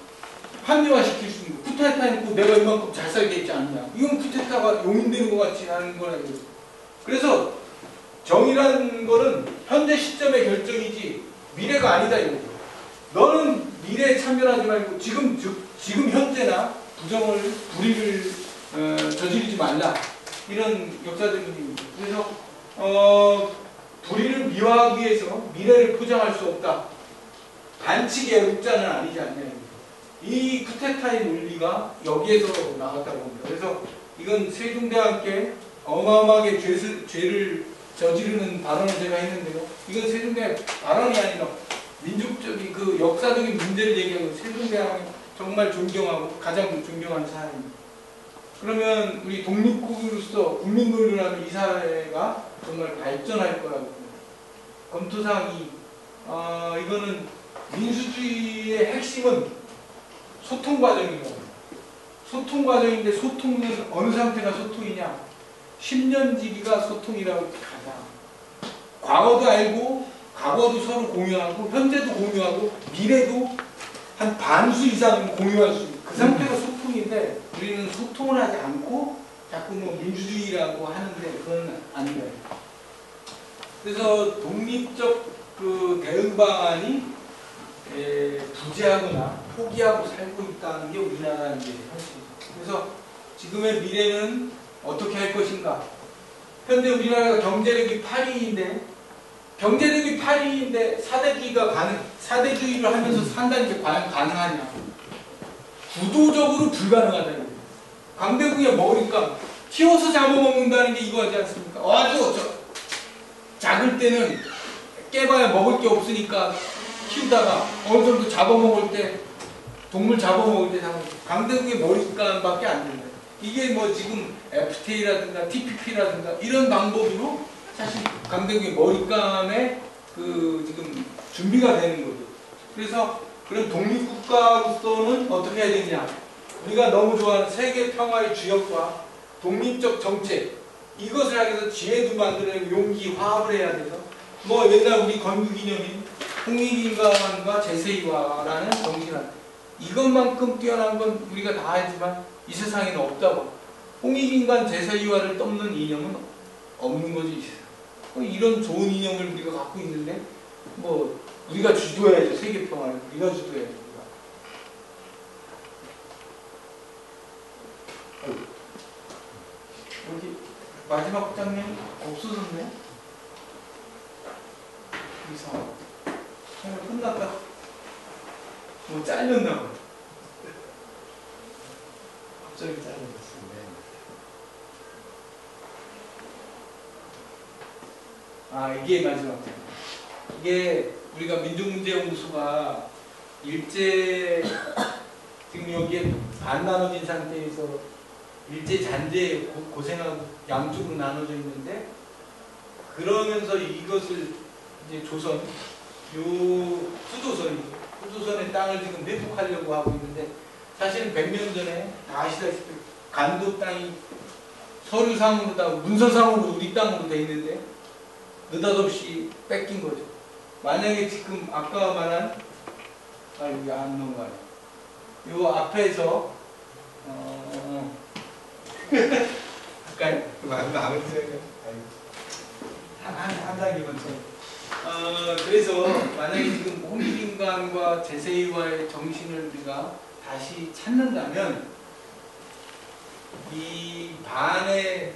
합리화시킬 수 있는 거. 쿠데타 있고 내가 이만큼 잘 살겠지 않냐. 이건 쿠데타가 용인되는 것 같이 하는 거라고. 그래서 정의라는 거는 현재 시점의 결정이지 미래가 아니다 이거죠. 너는 미래에 참여하지 말고 지금 현재나 불의를 저지르지 말라. 이런 역사적인 의미입니다. 그래서 불의를 미화하기 위해서 미래를 포장할 수 없다. 반칙의 애국자는 아니지 않냐. 이 쿠데타의 논리가 여기에서 나왔다고 봅니다. 그래서 이건 세종대와 함께 어마어마하게 죄를 저지르는 발언을 제가 했는데요. 이건 세종대 발언이 아니라 민족적인 그 역사적인 문제를 얘기하고 세종대왕이 정말 존경하고 가장 존경하는 사람입니다. 그러면 우리 독립국으로서 국민 논리를 하는 이 사회가 정말 발전할 거라고 봅니다. 검토사항 2. 이거는 민주주의의 핵심은 소통 과정이라고. 소통 과정인데 소통은 어느 상태가 소통이냐? 10년 지기가 소통이라고 가자. 과거도 알고, 과거도 서로 공유하고, 현재도 공유하고, 미래도 한 반수 이상 공유할 수 있는 그 상태가 소통인데, 우리는 소통을 하지 않고 자꾸 뭐 민주주의라고 하는데 그건 아닌 거예요. 그래서 독립적 그 대응 방안이 부재하거나 포기하고 살고 있다는 게 우리나라 이제 현실이죠. 그래서 지금의 미래는 어떻게 할 것인가? 현재 우리나라가 경제력이 8위인데 경제력이 8위인데 사대주의를 하면서 산다는 게 과연 가능하냐? 구도적으로 불가능하다는 거예요. 강대국의 먹으니까 키워서 잡아먹는다는 게 이거 하지 않습니까? 아주 작을 때는 깨봐야 먹을 게 없으니까 키우다가 어느 정도 잡아먹을 때 동물 잡아먹을 때 강대국의 머리감밖에 안 된다. 이게 뭐 지금 FTA라든가 TPP라든가 이런 방법으로 사실 강대국의 머리감에 그 지금 준비가 되는 거죠. 그래서 그런 독립국가로서는 어떻게 해야 되냐? 우리가 너무 좋아하는 세계 평화의 주역과 독립적 정책 이것을 하기 위해서 지혜도 만들어내고 용기, 화합을 해야 돼서 뭐 옛날 우리 건국기념인 홍익인간과 제세이화라는 정신한 이것만큼 뛰어난 건 우리가 다 알지만 이 세상에는 없다고. 홍익인간 제세이화를 넘는 이념은 없는 거지 이 세상. 이런 좋은 이념을 우리가 갖고 있는데 뭐 우리가 주도해야죠. 세계 평화를 우리가 주도해야죠. 여기 마지막 장면 없어졌네. 이상하다. 정말 끝났다. 뭐 잘렸나 봐. 갑자기 잘렸습니다. 아 이게 마지막 장면. 이게 우리가 민족문제연구소가 일제 지금 여기에 반 나눠진 상태에서 일제 잔재 고생하고 양쪽으로 나눠져 있는데 그러면서 이것을 이제 조선 요 후조선의 땅을 지금 회복하려고 하고 있는데 사실은 100년 전에 다 아시다시피 간도 땅이 서류상으로 다 문서상으로 우리 땅으로 돼 있는데 느닷없이 뺏긴 거죠. 만약에 지금 아까 말한 여기 안 넘어가네. 요 앞에서 아까 마음을 한 단계만 더. 그래서 만약에 지금 홍익인간과 제세이와의 정신을 우리가 다시 찾는다면 이 반의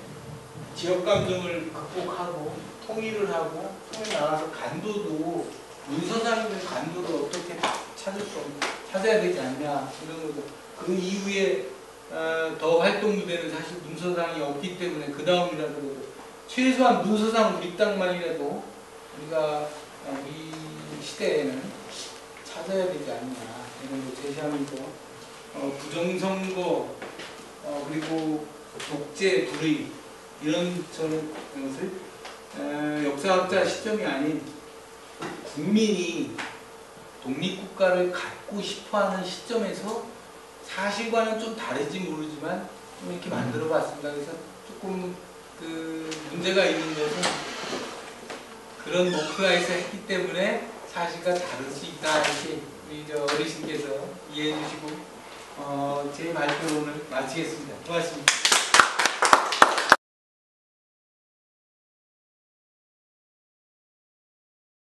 지역 감정을 극복하고 통일을 하고 통일 나가서 간도도 문서상 있는 간도도 어떻게 찾아야 되지 않냐 이런 거죠. 그 이후에 더 활동 무대는 사실 문서상이 없기 때문에 그 다음이라도 최소한 문서상 우리 땅만이라도 우리가 우리 시대에는 찾아야 되지 않냐 이런 거 제시하면서 부정선거 그리고 독재 불의 이런 저는 것을 역사학자 시점이 아닌 국민이 독립국가를 갖고 싶어하는 시점에서 사실과는 좀 다를지 모르지만 좀 이렇게 만들어 봤습니다. 그래서 조금 그 문제가 있는 것은 그런 목표에서 했기 때문에 사실과 다를 수 있다 이렇게 우리 어르신께서 이해해 주시고 제 발표를 오늘 마치겠습니다. 고맙습니다.